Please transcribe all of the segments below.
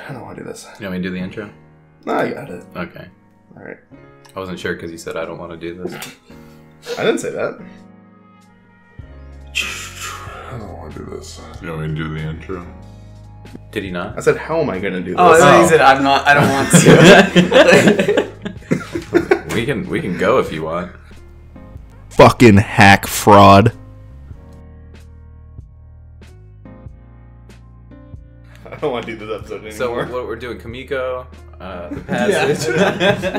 I don't want to do this. You want me to do the intro? No, I got it. Okay. Alright. I wasn't sure because you said I don't want to do this. I didn't say that. I don't want to do this. You want me to do the intro? Did he not? I said, how am I going to do this? Oh, I thought you said I don't want to. we can go if you want. Fucking hack fraud. I don't want to do this episode anymore. So what we're doing, Kamiko, The Passage,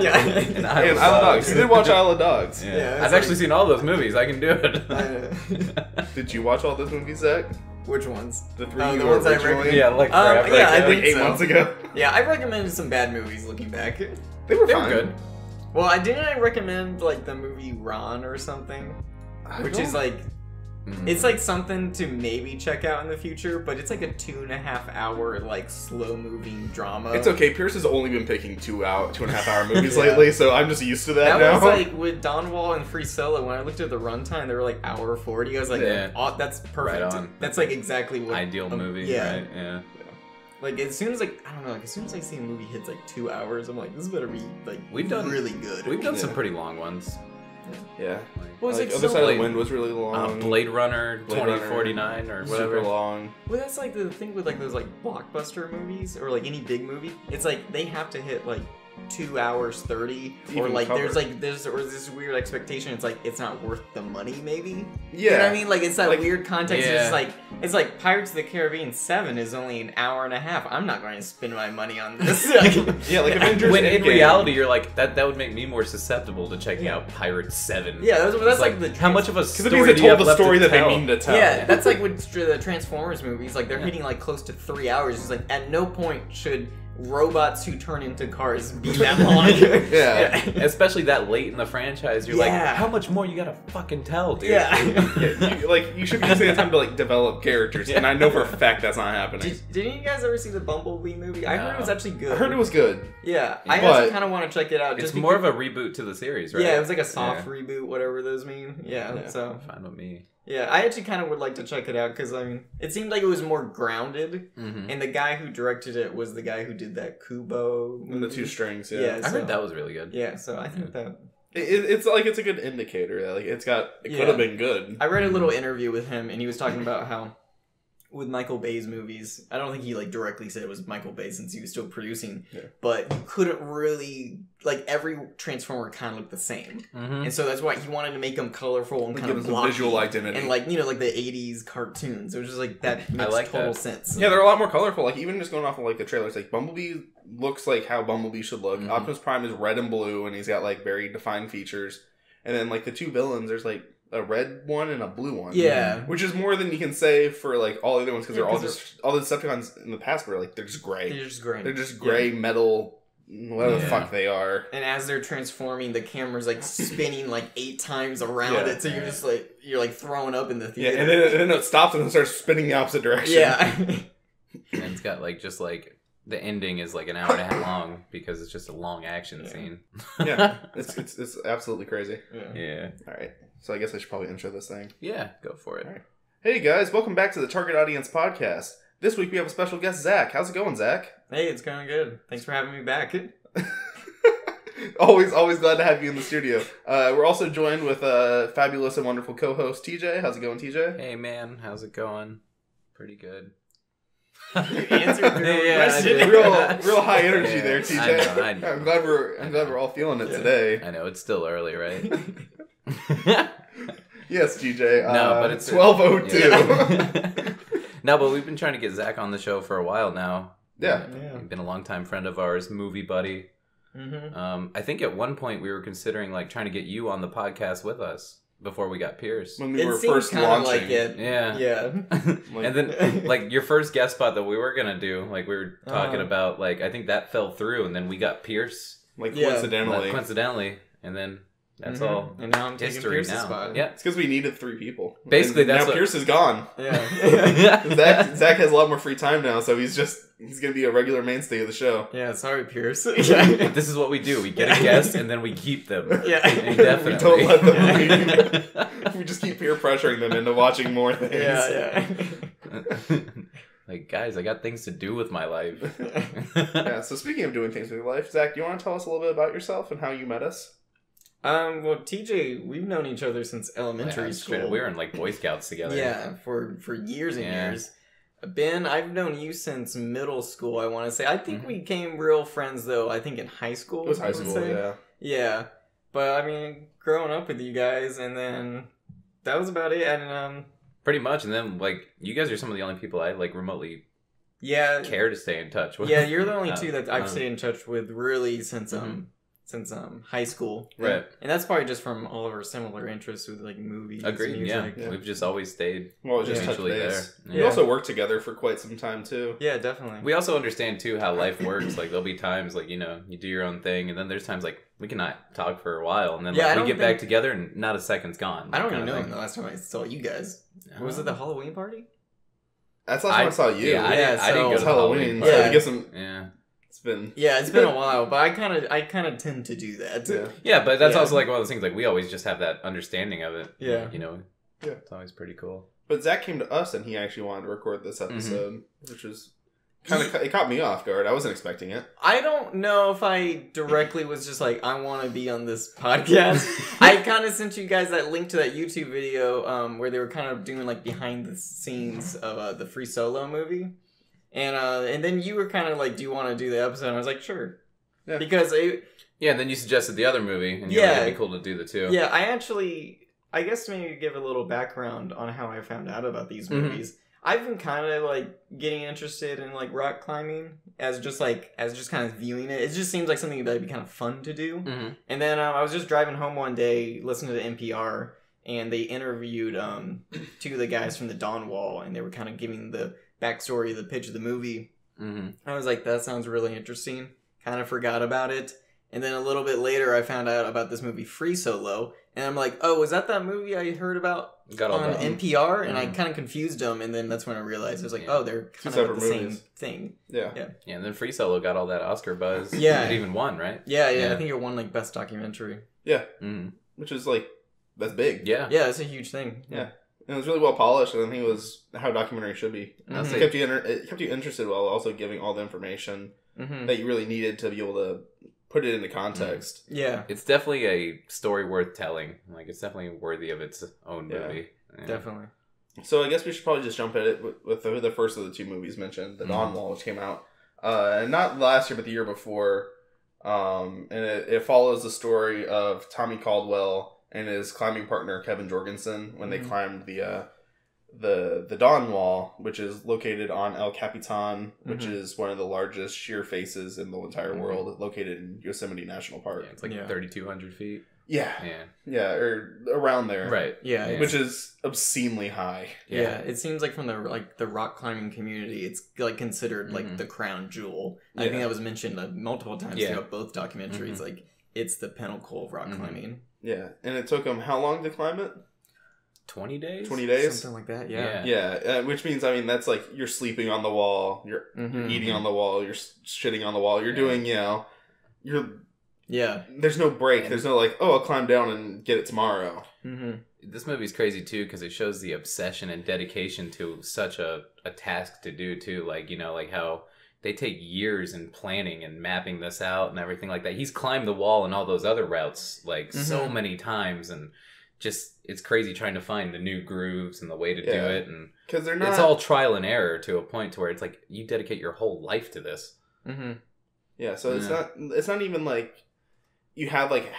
Yeah. and Isle of Dogs. You did watch Isle of Dogs. Yeah. I've actually seen all those movies. I can do it. Did you watch all those movies, Zach? Which ones? The three The you ones I originally? recommended? Yeah, like forever. Yeah, I ago. think like 8 so. months ago. Yeah, I recommended some bad movies looking back. They were They fine. were good. Well, I recommend like the movie Ron or something, which is like it's like something to maybe check out in the future, but it's like a 2.5 hour like slow moving drama. It's okay. Pierce has only been picking 2.5 hour movies Yeah. lately, so I'm just used to that now. Was like with Don Wall and Free Solo. When I looked at the runtime, they were like hour 40. I was like, Yeah. oh, that's perfect. Right on. That's like exactly what Ideal movie, yeah. right? Yeah. Like as soon as I don't know, like as soon as I see a movie hits like 2 hours, I'm like, this better be like We've done really good. We've done some Yeah. pretty long ones. Yeah. What was Like, it? Other So Side of Blade- the Wind was really long. Blade Runner Blade Runner, 2049 or whatever. Super long. Well, that's like the thing with like those like blockbuster movies or like any big movie. It's like they have to hit like 2 hours 30, or Even like cover. there's this weird expectation. It's like it's not worth the money, maybe. Yeah. You know what I mean? Like it's that Like- weird context. Yeah. It's like Pirates of the Caribbean 7 is only an hour and a half. I'm not going to spend my money on this. Yeah, like Avengers When in Endgame. reality, you're like that would make me more susceptible to checking out Pirates 7. Yeah, that's It's like the how much of a Because story it means they do you have told the left story to that they tell? mean to tell. Yeah, that's like with the Transformers movies. Like they're Yeah. hitting like close to 3 hours. It's like at no point should robots who turn into cars be that long. Yeah. Especially that late in the franchise, you're Yeah. like, how much more you gotta fucking tell, dude? Yeah. You should be using the time to like develop characters, and I know for a fact that's not happening. Didn't you guys ever see the Bumblebee movie? I heard it was actually good. I heard it was good. Yeah, I But- actually kind of want to check it out. It's just more because- of a reboot to the series, right? Yeah, it was like a soft Yeah. reboot, whatever those mean. Yeah, Yeah. so Fine with me. yeah, I actually kind of would like to check it out because I mean, it seemed like it was more grounded, Mm-hmm. and the guy who directed it was the guy who did that Kubo And the movie. 2 strings, yeah. Yeah. I So- heard that was really good. Yeah, so I think that. It's like it's a good indicator that like it could Yeah. have been good. I read a little interview with him, and he was talking about how with Michael Bay's movies, I don't think he like directly said it was Michael Bay since he was still producing, Yeah. but you couldn't really like every Transformer kind of looked the same, Mm-hmm. and so that's why he wanted to make them colorful and Like, kind give of them some blocky, visual identity. and like like the '80s cartoons. It was just like that makes like total that. sense. Yeah, they're a lot more colorful. Like even just going off of like the trailers, like Bumblebee looks like how Bumblebee should look. Mhm. Optimus Prime is red and blue, and he's got like very defined features. And then like the 2 villains, there's like a red one and a blue one. Yeah. Which is more than you can say for like all the other ones because Yeah, they're all 'cause just all the Decepticons in the past were like they're just gray. They're just great. They're just gray metal, whatever the Yeah. fuck they are. And as they're transforming, the camera's like spinning like 8 times around Yeah. it, so you're just like throwing up in the Yeah, theater. and then it stops and then starts spinning the opposite direction. Yeah. And it's got like just like the ending is like an hour and a half long because it's just a long action Yeah. scene. Yeah, it's absolutely crazy. Yeah. All right, so I guess I should probably intro this thing. Yeah, go for it. All right. Hey guys, welcome back to the Target Audience Podcast. This week we have a special guest, Zack. How's it going, Zack? Hey, it's going good. Thanks for having me back. always glad to have you in the studio. We're also joined with a fabulous and wonderful co-host, TJ. How's it going, TJ? Hey man, how's it going? Pretty good. You answered your own I question. did. Real high energy Yeah, there, TJ. I know. I'm glad we're all feeling it Yeah. today. I know it's still early, right? Yes, TJ. No, but it's 12:02. Yeah. No, but we've been trying to get Zach on the show for a while now. Yeah. He's been a longtime friend of ours, movie buddy. Mm-hmm. I think at one point we were considering like trying to get you on the podcast with us before we got Pierce. When we It were seemed first kind of launching. like it. Yeah. Yeah. Like- And then like your first guest spot that we were gonna do, like we were talking Uh-huh. about, like I think that fell through, and then we got Pierce Like Yeah. coincidentally. and then that's Mhm. all And now I'm taking history Pierce's now. spot. Yeah. It's because we needed 3 people. Basically, And that's now what- Pierce is gone. Yeah. Zach has a lot more free time now, so he's gonna be a regular mainstay of the show. Yeah, sorry, Pierce. This is what we do. We get a guest and then we keep them. Yeah. Indefinitely. We don't let them leave. We just keep peer pressuring them into watching more things. Yeah. Like, guys, I got things to do with my life. Yeah, so speaking of doing things with your life, Zach, do you want to tell us a little bit about yourself and how you met us? Well, TJ, we've known each other since elementary school. We were in like Boy Scouts together. Yeah, for years and years. Ben, I've known you since middle school, I want to say. I think we became real friends, though, I think in high school. It was high school, yeah. Yeah. But, I mean, growing up with you guys, and then that was about it. And, pretty much. And then, like, you guys are some of the only people I, like, remotely care to stay in touch with. Yeah, you're the only two that I've stayed in touch with, really, since high school. Right. And that's probably just from all of our similar interests with, like, movies. Agreed, music. yeah. We've just always stayed just mutually there. We also worked together for quite some time, too. Yeah, definitely. We also understand, too, how life works. Like, there'll be times, like, you know, you do your own thing, and then there's times, like, we cannot talk for a while, and then like, we get back together, and not a second's gone. I don't even know the last time I saw you guys. Was it the Halloween party? That's the last time I saw you. Yeah, I didn't go to Halloween. Halloween. So I guess it's been a while, but I kind of tend to do that. Yeah, but that's also like one of those things. Like we always just have that understanding of it. Yeah, you know. Yeah, it's always pretty cool. But Zach came to us, and he actually wanted to record this episode, which was it caught me off guard. I wasn't expecting it. I don't know if I directly was just like, I want to be on this podcast. I kind of sent you guys that link to that YouTube video where they were kind of doing like behind the scenes of the Free Solo movie. And then you were kind of like, do you want to do the episode? And I was like, sure. Yeah. Because and then you suggested the other movie, and you were like, it'd be cool to do the two. Yeah, I guess to maybe give a little background on how I found out about these movies. I've been kind of like getting interested in like rock climbing as just kind of viewing it. It just seems like something that'd be kind of fun to do. And then I was just driving home one day, listening to NPR, and they interviewed two of the guys from the Dawn Wall, and they were kind of giving the backstory of the pitch of the movie. I was like, that sounds really interesting. Kind of forgot about it. And then a little bit later, I found out about this movie Free Solo, and I'm like, oh, was that movie I heard about on NPR? And I kind of confused them, and then that's when I realized, I was like, oh, they're kind of like the same thing. Yeah, and then Free Solo got all that Oscar buzz. Yeah. It even won, right? Yeah, I think it won like Best Documentary. Yeah, which is like, that's big. Yeah, it's a huge thing. Yeah. And it was really well polished, and I think it was how a documentary should be. It kept you interested while also giving all the information that you really needed to be able to put it into context. Yeah. It's definitely a story worth telling. Like, it's definitely worthy of its own movie. Yeah. Definitely. So I guess we should probably just jump at it with the first of the two movies mentioned, The Dawn Wall, which came out not last year, but the year before. And it follows the story of Tommy Caldwell and his climbing partner Kevin Jorgensen when they climbed the Dawn Wall, which is located on El Capitan, which is one of the largest sheer faces in the entire world, located in Yosemite National Park. Yeah, it's like 3,200 feet. Yeah, or around there, right? Yeah, which is obscenely high. Yeah, it seems like from the rock climbing community, it's like considered like the crown jewel. I think that was mentioned multiple times throughout both documentaries. Like, it's the pinnacle of rock climbing. Yeah, and it took them how long to climb it? 20 days? 20 days? Something like that, yeah. Yeah, which means, I mean, that's like you're sleeping on the wall, you're eating on the wall, you're shitting on the wall, you're doing, there's no break. There's no like, I'll climb down and get it tomorrow. This movie's crazy, too, because it shows the obsession and dedication to such a task to do, too. Like, like how they take years in planning and mapping this out and everything like that. He's climbed the wall and all those other routes, like, so many times, and just it's crazy trying to find the new grooves and the way to do it, and because they're not, it's all trial and error to a point to where it's like you dedicate your whole life to this. So it's not even like you have like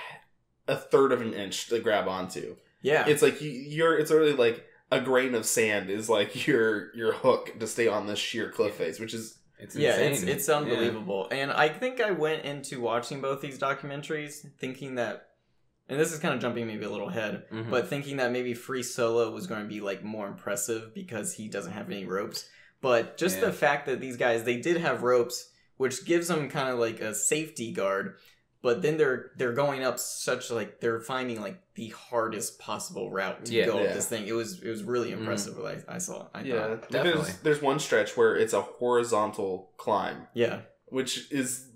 a third of an inch to grab onto. It's like it's really like a grain of sand is like your hook to stay on this sheer cliff face, which is insane. It's unbelievable. And I think I went into watching both these documentaries thinking that, and this is kind of jumping maybe a little ahead, but thinking that maybe Free Solo was going to be like more impressive because he doesn't have any ropes. But just the fact that these guys, they did have ropes, which gives them kind of like a safety guard. But then they're going up such like they're finding like the hardest possible route to go up this thing. It was really impressive what I saw. I thought. Definitely. There's one stretch where it's a horizontal climb. Yeah. Which is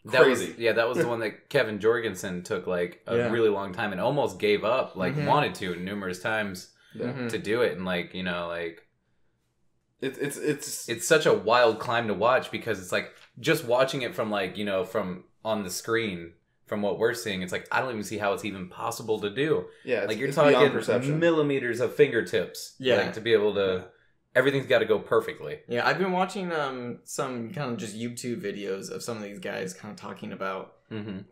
crazy. That was the one that Kevin Jorgensen took like a really long time and almost gave up, like wanted to numerous times to do it, and like It's such a wild climb to watch because it's like just watching it from like, you know, from on the screen, from what we're seeing, it's like I don't even see how it's even possible to do. Yeah, like you're talking millimeters of fingertips. Yeah, like, to be able to. Yeah. Everything's got to go perfectly. Yeah, I've been watching some kind of just YouTube videos of some of these guys kind of talking about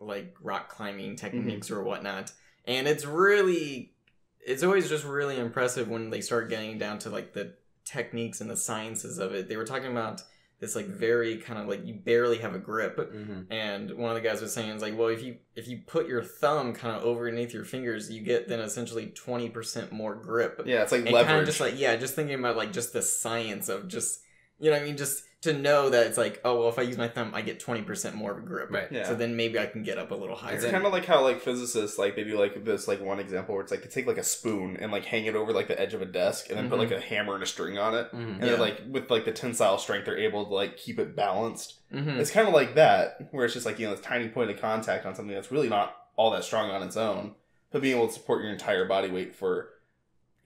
like rock climbing techniques or whatnot, and it's always just really impressive when they start getting down to like the techniques and the sciences of it. They were talking about this like very kind of like you barely have a grip, and one of the guys was saying it's like, well, if you put your thumb kind of overneath your fingers, you get then essentially 20% more grip. Yeah, it's like and leverage. Kind of just like just thinking about like just the science of just, you know what I mean, just to know that it's like, oh well, if I use my thumb, I get 20% more of a grip. Right. Yeah. So then maybe I can get up a little higher. It's kind of like how like physicists like they do like this like one example where it's like they take like a spoon and like hang it over like the edge of a desk and then put like a hammer and a string on it, and then like with like the tensile strength they're able to like keep it balanced. It's kind of like that where it's just like, you know, this tiny point of contact on something that's really not all that strong on its own, but being able to support your entire body weight for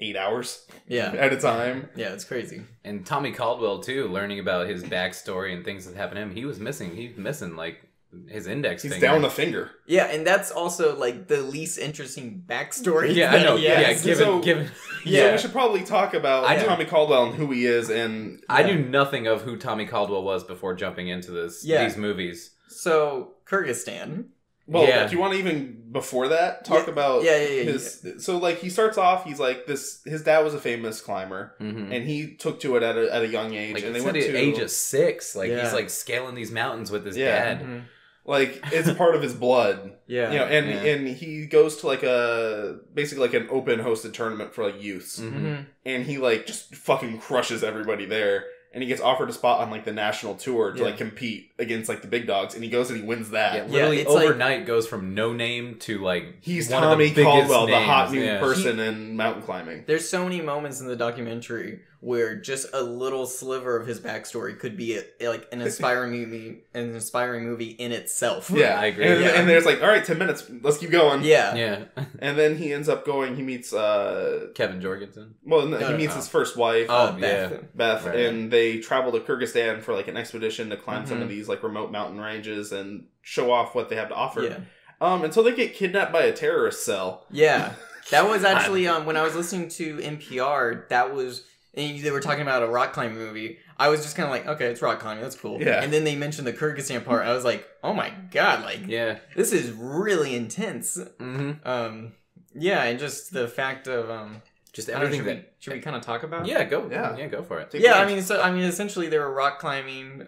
8 hours at a time. Yeah, it's crazy. And Tommy Caldwell too, learning about his backstory and things that happened to him, he's missing like his index finger. He's down a finger. Yeah, and that's also like the least interesting backstory. Yeah, I know. Yeah, So we should probably talk about Tommy Caldwell and who he is. And I knew nothing of who Tommy Caldwell was before jumping into these movies. So Kyrgyzstan. Well, do you want to even before that talk about his? So like he starts off, he's like this. His dad was a famous climber, and he took to it at a young age. Like, and they went to at age of 6. Like he's like scaling these mountains with his dad. Like it's part of his blood. You know, and he goes to like basically like an open hosted tournament for like youths, and he like just fucking crushes everybody there. And he gets offered a spot on like the national tour to like compete against like the big dogs, and he goes and he wins that. Yeah, literally overnight goes from no name to like he's one Tommy of the Caldwell, names. the hot new person in mountain climbing. There's so many moments in the documentary where just a little sliver of his backstory could be like an inspiring movie in itself. Yeah, I agree. And there's like, all right, 10 minutes, let's keep going. Yeah. And then he ends up going. He meets Kevin Jorgensen. Well, he meets his first wife, Beth, right. And they travel to Kyrgyzstan for like an expedition to climb some of these like remote mountain ranges and show off what they have to offer. Yeah. Until they get kidnapped by a terrorist cell. Yeah, that was actually when I was listening to NPR. That was. And they were talking about a rock climbing movie. I was just kind of like, okay, it's rock climbing, that's cool. Yeah. And then they mentioned the Kyrgyzstan part. I was like, oh my god, like, this is really intense. And just the fact of just everything should we kind of talk about? Go for it. Essentially they were rock climbing.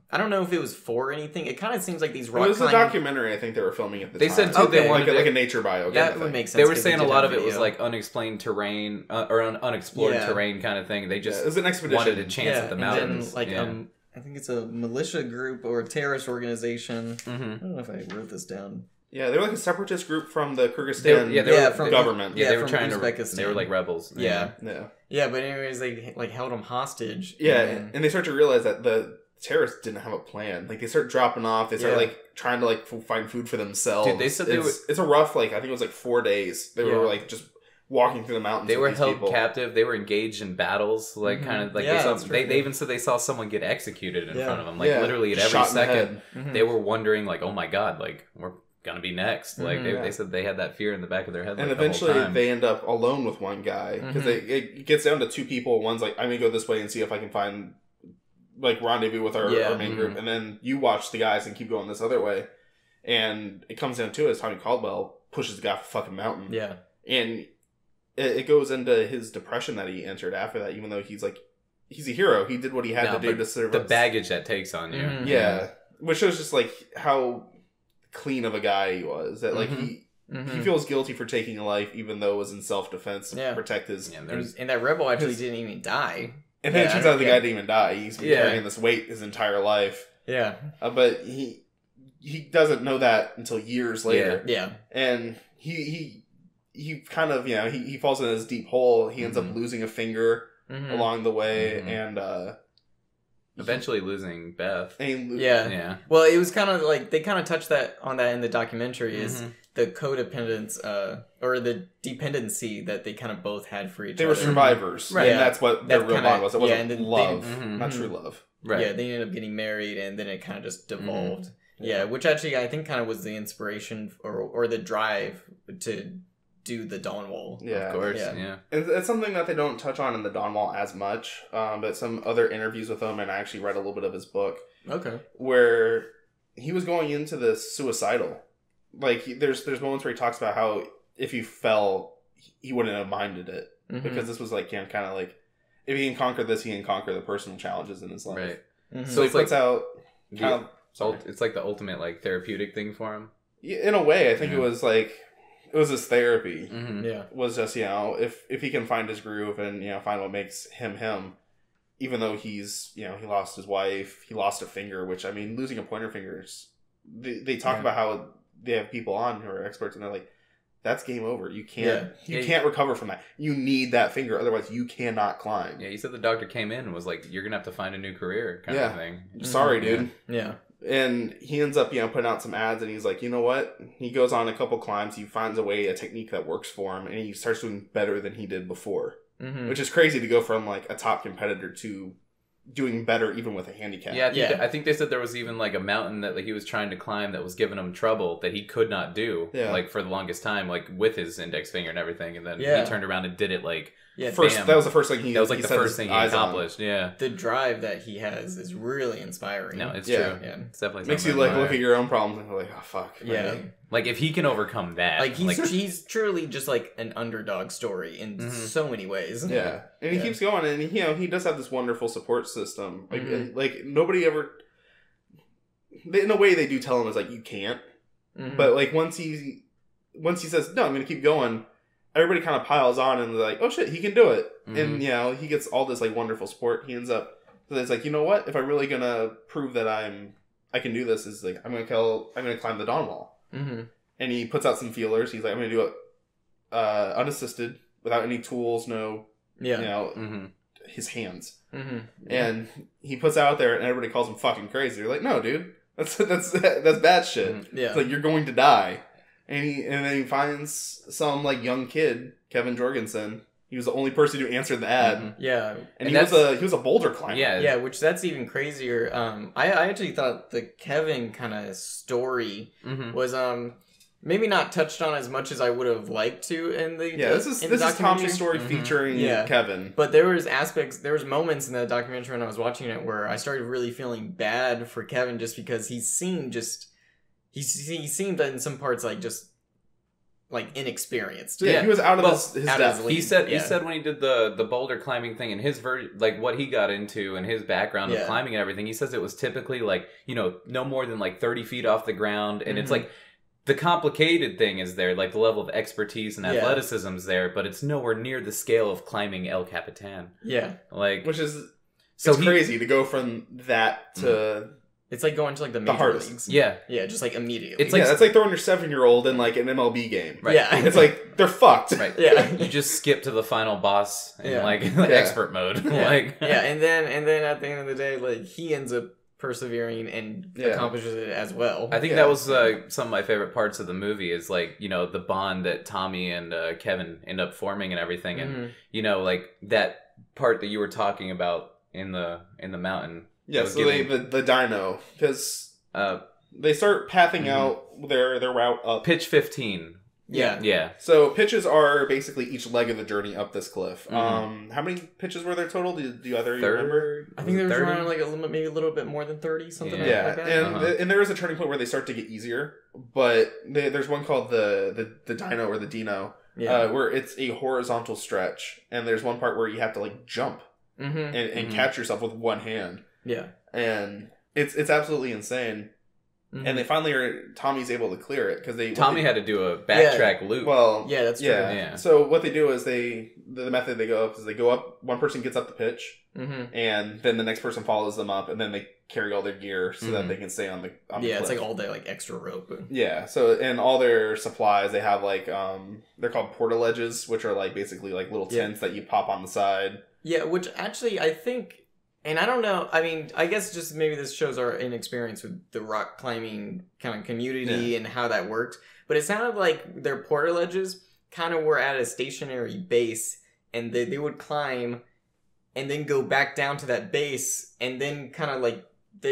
I don't know if it was for anything. It kind of seems like these rock climbing. It was a documentary I think they were filming at the time. They said too they wanted like a nature bio. That would make sense. They were saying a lot of it was like unexplained terrain or unexplored terrain kind of thing. They just it was an expedition. wanted a chance at the mountains. Then, I think it's a militia group or a terrorist organization. I don't know if I wrote this down. Yeah, they were like a separatist group from the Kyrgyzstan government. Yeah, they were trying Uzbekistan. They were like rebels. Yeah, but anyways, they like held them hostage. Yeah, and they start to realize that the terrorists didn't have a plan. Like they start dropping off. They start like trying to like find food for themselves. Dude, they said it's a rough like I think it was like 4 days. They were like just walking through the mountains. They were held captive. They were engaged in battles. Like kind of like they even said they saw someone get executed in front of them. Like literally at every second, they were wondering like, oh my god, like we're gonna be next. Like they said they had that fear in the back of their head. And like, eventually the whole time. they end up alone with one guy because it gets down to 2 people. One's like, I'm gonna go this way and see if I can find like rendezvous with our main group, and then you watch the guys and keep going this other way. And it comes down to it as Tommy Caldwell pushes the guy off a fucking mountain. Yeah, and it goes into his depression that he entered after that. Even though he's a hero, he did what he had to do to survive. The baggage that takes on you, yeah, which shows just like how clean of a guy he was. That like he feels guilty for taking a life, even though it was in self-defense to protect his. Yeah, and that rebel actually didn't even die. And then it turns out the guy didn't even die. He's been carrying this weight his entire life. Yeah, but he doesn't know that until years later. Yeah, and he kind of he falls in this deep hole. He ends up losing a finger along the way, and eventually losing Beth. Yeah. Well, it was kind of like they kind of touched on that in the documentary is the codependence or the dependency that they kind of both had for each other. They were survivors, right? And that's what their real bond was. It wasn't love, not true love. Right. Yeah, they ended up getting married, and then it kind of just devolved. Yeah, which actually I think kind of was the inspiration or the drive to do the Dawn Wall. Yeah, of course. Yeah. And it's something that they don't touch on in the Dawn Wall as much, but some other interviews with him, and I actually read a little bit of his book. Okay. Where he was going into this suicidal. Like, there's moments where he talks about how if he fell, he wouldn't have minded it. Because this was like, kind of like, if he can conquer this, he can conquer the personal challenges in his life. Right. So he puts out it's like the ultimate like therapeutic thing for him. In a way, I think it was like, it was his therapy. Yeah. Was just, if he can find his groove and, find what makes him him, even though he's, he lost his wife, he lost a finger, which, I mean, losing a pointer finger is, they talk about how they have people on who are experts and they're like, that's game over. You can't can't recover from that. You need that finger, otherwise you cannot climb. Yeah, he said the doctor came in and was like, you're gonna have to find a new career kind of thing. Sorry, dude. Yeah. And he ends up, putting out some ads, and he's like, you know what? He goes on a couple climbs, he finds a technique that works for him, and he starts doing better than he did before. Which is crazy to go from like a top competitor to doing better even with a handicap. Yeah, I think they said there was even like a mountain that like he was trying to climb that was giving him trouble that he could not do like for the longest time, like with his index finger and everything, and then he turned around and did it like that was the first thing he accomplished. Yeah, the drive that he has is really inspiring. No, it's true. Yeah, it's definitely makes you like look at your own problems and go like, oh fuck. Yeah. Like if he can overcome that, like he's truly just like an underdog story in so many ways. Yeah, and he keeps going, and he does have this wonderful support system. Like like nobody ever. In a way, they do tell him is like you can't, but like once he says no, I'm going to keep going. Everybody kind of piles on, and they're like, oh shit, he can do it, and he gets all this like wonderful support. He ends up, so it's like, you know what? If I'm really gonna prove that I can do this, is like I'm gonna climb the Dawn Wall. And he puts out some feelers. He's like, I'm going to do it unassisted, without any tools, his hands. And he puts out there, and everybody calls him fucking crazy. They're like, no, dude, that's bad shit. Yeah. It's like, you're going to die. And then he finds some like young kid, Kevin Jorgensen. He was the only person who answered the ad. Yeah. And he was a boulder climber. Yeah, which that's even crazier. I actually thought the Kevin kind of story was maybe not touched on as much as I would have liked to in the this is Tommy's story featuring Kevin. But there was moments in the documentary when I was watching it where I started really feeling bad for Kevin just because he seemed in some parts like just like inexperienced. Yeah, he was out of his depth. He said when he did the boulder climbing thing and his like what he got into and his background of climbing and everything, he says it was typically like, no more than like 30 feet off the ground, and it's like the complicated thing is there, like the level of expertise and athleticism is there, but it's nowhere near the scale of climbing El Capitan. Yeah. Like, which is crazy to go from that to it's like going to like the major leagues. Yeah. Yeah, just like immediately. It's like that's like throwing your 7-year-old in like an MLB game. Right. Yeah. It's like they're fucked. Right. Yeah. You just skip to the final boss in like expert mode. Yeah. Like and then at the end of the day, like he ends up persevering and accomplishes it as well. I think that was some of my favorite parts of the movie is like, the bond that Tommy and Kevin end up forming and everything, and like that part that you were talking about in the mountain. Yeah, so the dyno, because they start pathing out their route up. Pitch 15. Yeah. So pitches are basically each leg of the journey up this cliff. How many pitches were there total? Do either you remember? I think there was around like maybe a little bit more than 30, something like that. And there is a turning point where they start to get easier, but there's one called the dyno or the Dino, where it's a horizontal stretch, and there's one part where you have to like jump and catch yourself with one hand. Yeah, and it's absolutely insane. And they finally Tommy's able to clear it because Tommy had to do a backtrack loop. Well, that's true. Yeah. So what they do is the method they go up is they go up. One person gets up the pitch, and then the next person follows them up, and then they carry all their gear so that they can stay on the cliff. It's like all day like extra rope. Yeah. So and all their supplies they have like they're called portaledges, which are like basically like little tents that you pop on the side. Yeah, which actually I think And I don't know. I mean, I guess just maybe this shows our inexperience with the rock climbing kind of community and how that worked. But it sounded like their portaledges kind of were at a stationary base, and they would climb and then go back down to that base, and then kind of like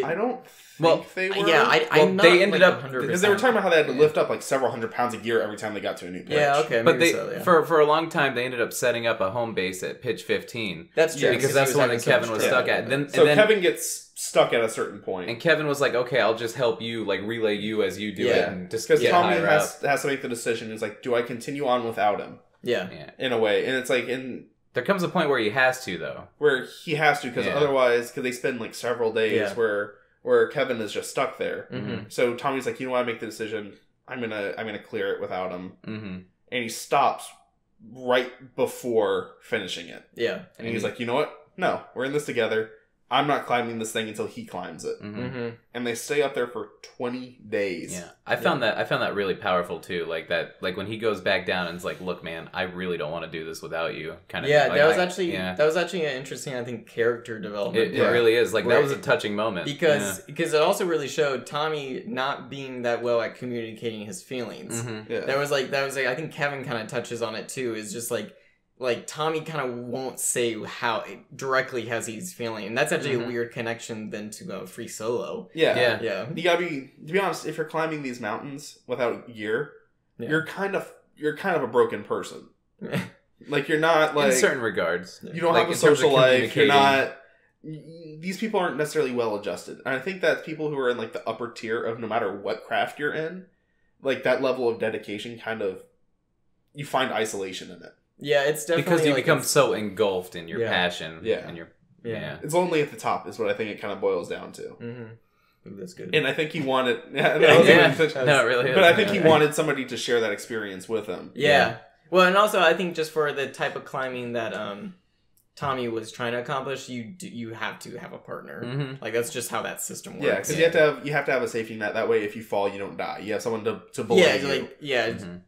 I don't think they were. Yeah, I'm not, they ended like, up 100%. Because they were talking about how they had to lift up like several hundred pounds a year every time they got to a new pitch. Yeah, okay, but maybe they so, for a long time they ended up setting up a home base at pitch 15. That's true, because that's the one that Kevin was stuck at. Then Kevin gets stuck at a certain point, and Kevin was like, "Okay, I'll just help you, like relay you as you do it, and just because get Tommy higher has up." to make the decision. He's like, do I continue on without him? Yeah, in a way, and it's like there comes a point where he has to though, where he has to because otherwise, because they spend like several days where Kevin is just stuck there. Mm-hmm. So Tommy's like, you know what, I make the decision. I'm gonna clear it without him, and he stops right before finishing it. Yeah, and he's like, you know what? No, we're in this together. I'm not climbing this thing until he climbs it. And they stay up there for 20 days. Yeah, I found that really powerful too. Like that, like when he goes back down and is like, "Look, man, I really don't want to do this without you." Kind of. Yeah, thing. Like, that was actually an interesting, I think, character development. It really is. Like that was a touching moment because it also really showed Tommy not being that well at communicating his feelings. That was like I think Kevin kind of touches on it too. Is just like Tommy kind of won't say how directly how he's feeling, and that's actually a weird connection then to Free Solo. Yeah. You gotta to be honest, if you're climbing these mountains without gear, you're kind of a broken person. Like you're not like in certain regards, you don't have a social life. You're not. These people aren't necessarily well adjusted, and I think that people who are in like the upper tier of no matter what craft you're in, like that level of dedication, kind of you find isolation in it. Yeah, it's definitely because you become so engulfed in your passion. And your it's lonely at the top is what I think it kind of boils down to. Ooh, that's good. And I think he wanted no, it really is. But I think he wanted somebody to share that experience with him. Well, and also I think just for the type of climbing that Tommy was trying to accomplish, you have to have a partner. Like that's just how that system works. Yeah, because you have to have a safety net. That way, if you fall, you don't die. You have someone to belay you.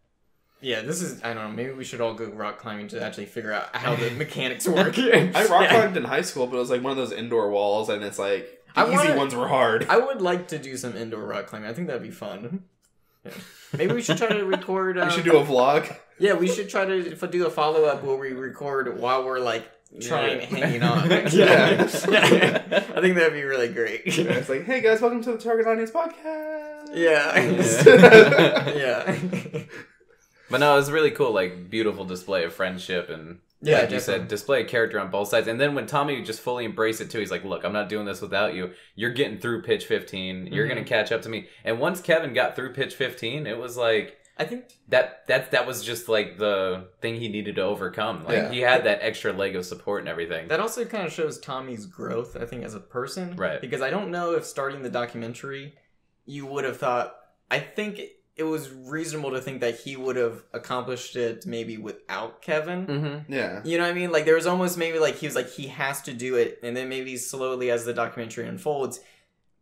Yeah, this is, I don't know, maybe we should all go rock climbing to actually figure out how the mechanics work. I rock climbed in high school, but it was like one of those indoor walls, and it's like, easy ones were hard. I would like to do some indoor rock climbing. I think that'd be fun. Yeah. Maybe we should try to record... we should do a vlog. Yeah, we should try to do a follow-up where we record while we're like, hanging on. I think that'd be really great. It's like, hey guys, welcome to the Target Audience Podcast. Yeah. But no, it was really cool, like, beautiful display of friendship and, like you said, display of character on both sides. And then when Tommy just fully embraced it, too, he's like, look, I'm not doing this without you. You're getting through pitch 15. You're going to catch up to me. And once Kevin got through pitch 15, it was like... I think... That was just, like, the thing he needed to overcome. Like, he had that extra leg of support and everything. That also kind of shows Tommy's growth, I think, as a person. Right. Because I don't know if starting the documentary, you would have thought... I think... It was reasonable to think that he would have accomplished it maybe without Kevin. Yeah. You know what I mean? Like, there was almost maybe like, he was like, he has to do it. And then maybe slowly as the documentary unfolds,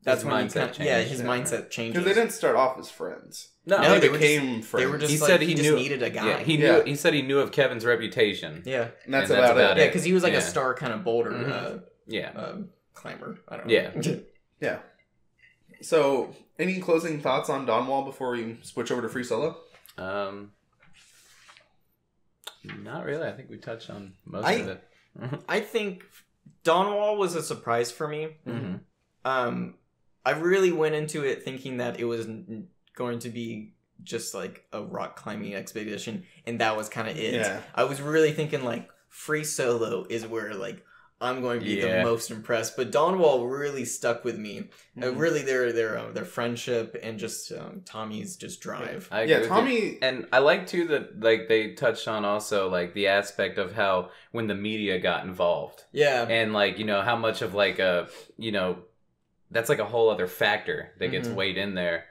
that's his when mindset his mindset changes. Because they didn't start off as friends. No, they became friends. They were just he like, said he just needed a guy. Yeah, he said he knew of Kevin's reputation. Yeah. And that's about it. Yeah, because he was like a star kind of boulder climber. I don't know. Yeah. Yeah. So, any closing thoughts on Dawnwall before we switch over to Free Solo? Not really. I think we touched on most of it. I think Dawnwall was a surprise for me. I really went into it thinking that it was going to be just like a rock climbing expedition, and that was kind of it. Yeah. I was really thinking like Free Solo is where like I'm going to be the most impressed, but Dawnwall really stuck with me. Really, their friendship and just Tommy's just drive. Tommy, and I like too that like they touched on also like the aspect of how when the media got involved, and like how much of like a that's like a whole other factor that gets weighed in there.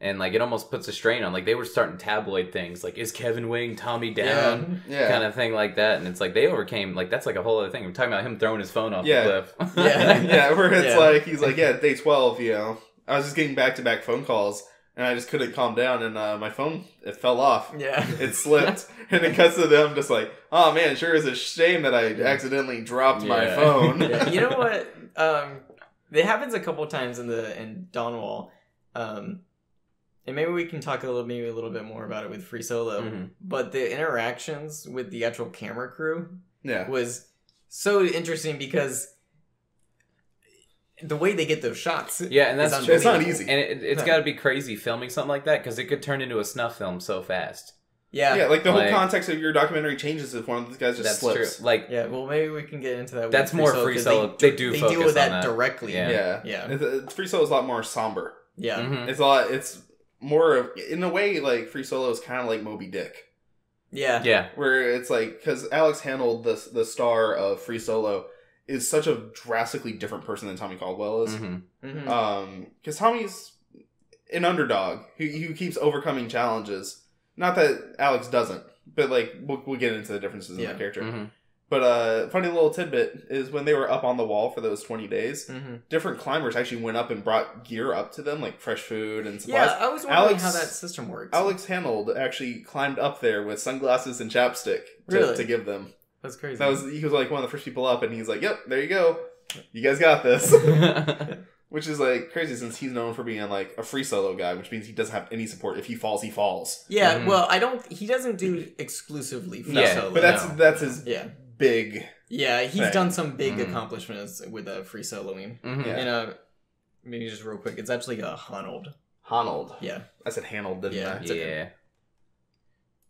And, like, it almost puts a strain on. Like, they were starting tabloid things. Like, is Kevin weighing Tommy down? Kind of thing like that. And it's like, they overcame... Like, that's like a whole other thing. We're talking about him throwing his phone off the cliff. Where it's like... He's like, day 12, I was just getting back-to-back phone calls. And I just couldn't calm down. And my phone, it fell off. Yeah. It slipped. And it cuts to them just like, oh, man, sure is a shame that I accidentally dropped my phone. You know what? it happens a couple times in Dawnwall. And maybe we can talk a little bit more about it with Free Solo. Mm-hmm. But the interactions with the actual camera crew Yeah. was so interesting because the way they get those shots. Yeah, and that's it's not easy. And it's got to be crazy filming something like that because it could turn into a snuff film so fast. Yeah. Yeah, like the whole context of your documentary changes if one of these guys just That's slips. true. Like, Yeah, well, maybe we can get into that. That's more Free Solo. They do They focus deal with on that that. directly. Yeah. Yeah. Free Solo is a lot more somber. Yeah. mhm. It's more of, in a way, like, Free Solo is kind of like Moby Dick. Yeah. Yeah. Where it's like, because Alex Honnold, the star of Free Solo, is such a drastically different person than Tommy Caldwell is. Mhm. Mhm. Because Tommy's an underdog who keeps overcoming challenges. Not that Alex doesn't, but like we'll get into the differences in Yeah. the character. Mhm. But funny little tidbit is when they were up on the wall for those 20 days, Mhm. different climbers actually went up and brought gear up to them, like fresh food and supplies. Yeah, I was wondering Alex- how that system works. Alex Honnold actually climbed up there with sunglasses and chapstick Really? to give them. That's crazy. He was like one of the first people up, and he's like, "Yep, there you go, you guys got this." Which is like crazy since he's known for being like a Free Solo guy, which means he doesn't have any support. If he falls, he falls. Yeah, Mhm. well, he doesn't do exclusively Free Yeah, Solo. But that's his yeah. big. Yeah, he's thing. done some big Mhm. accomplishments with Free Soloing. Mhm. Yeah. And maybe just real quick, it's actually a Honnold. Honnold. Yeah, I said Honnold, didn't Yeah. I? It's okay. Yeah.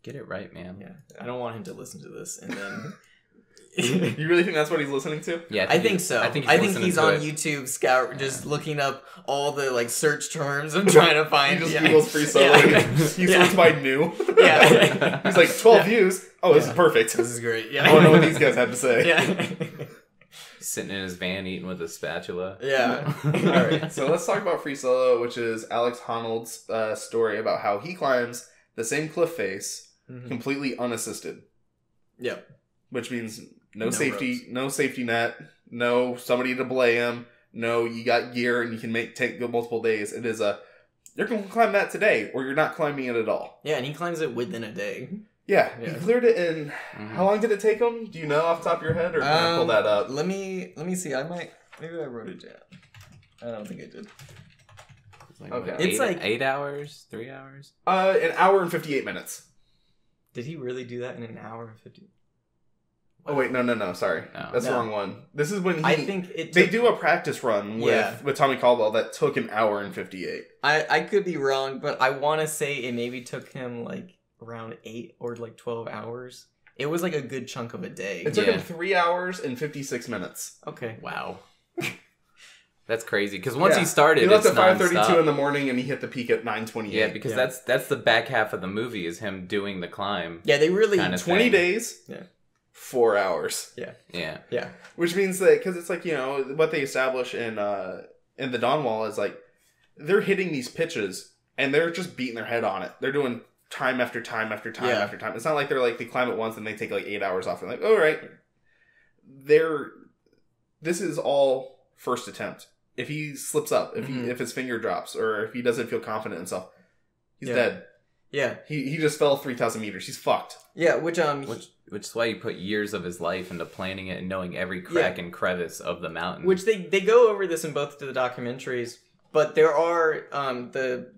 Get it right, man. yeah. I don't want him to listen to this, and then You really think that's what he's listening to? Yeah, I think so. I think he's on it. YouTube scout just looking up all the like search terms and trying to He find. just yeah. Googles Free Solo. Yeah. He Yeah. sorts by new. Yeah. He's like 12 Yeah. views. Oh, this is perfect. This is great. Yeah. I want to know what these guys have to say. Yeah. Sitting in his van eating with a spatula. Yeah. All right, so let's talk about Free Solo, which is Alex Honnold's story about how he climbs the same cliff face Mhm. completely unassisted, Yep. which means no No safety, ropes. no safety net, no somebody to belay him, no you got gear and you can take multiple days. It is you're going to climb that today, or you're not climbing it at all. Yeah, and he climbs it within a day. Yeah, Yeah. he cleared it in. Mhm. How long did it take him? Do you know off the top of your head, or can I pull that up? Let me see. Maybe I wrote it down. I don't think I did. It's like, Okay. what, It's like- 8 hours, 3 hours. An hour and 58 minutes. Did he really do that in an hour and 50? Oh wait, no, sorry, No. that's the No. wrong one. This is when I think it. they took- do a practice run Yeah. with Tommy Caldwell that took an hour and 58. I could be wrong, but I want to say it maybe took him like around 8 or like 12 hours. It was like a good chunk of a day. It took Yeah. him 3 hours and 56 minutes. Okay. Wow. That's crazy. Because once Yeah. he started, He left it's at 5:32 nonstop. in the morning and he hit the peak at 9:28. Yeah, because Yeah. that's the back half of the movie is him doing the climb. Yeah, they really. Kinda 20 thing. days. Yeah. 4 hours. Yeah. Yeah. Which means that because it's like, you know, what they establish in the Dawnwall is like they're hitting these pitches and they're just beating their head on it. They're doing time after time after time Yeah. after time. It's not like they're like they climb it once and they take like 8 hours off and like, all right. This is all first attempt. If he slips up, if his finger drops, or if he doesn't feel confident in himself, he's Yeah. dead. Yeah. He just fell 3,000 meters. He's fucked. Yeah. Which is why he put years of his life into planning it and knowing every crack and crevice of the mountain. Which they go over this in both of the documentaries, but there are the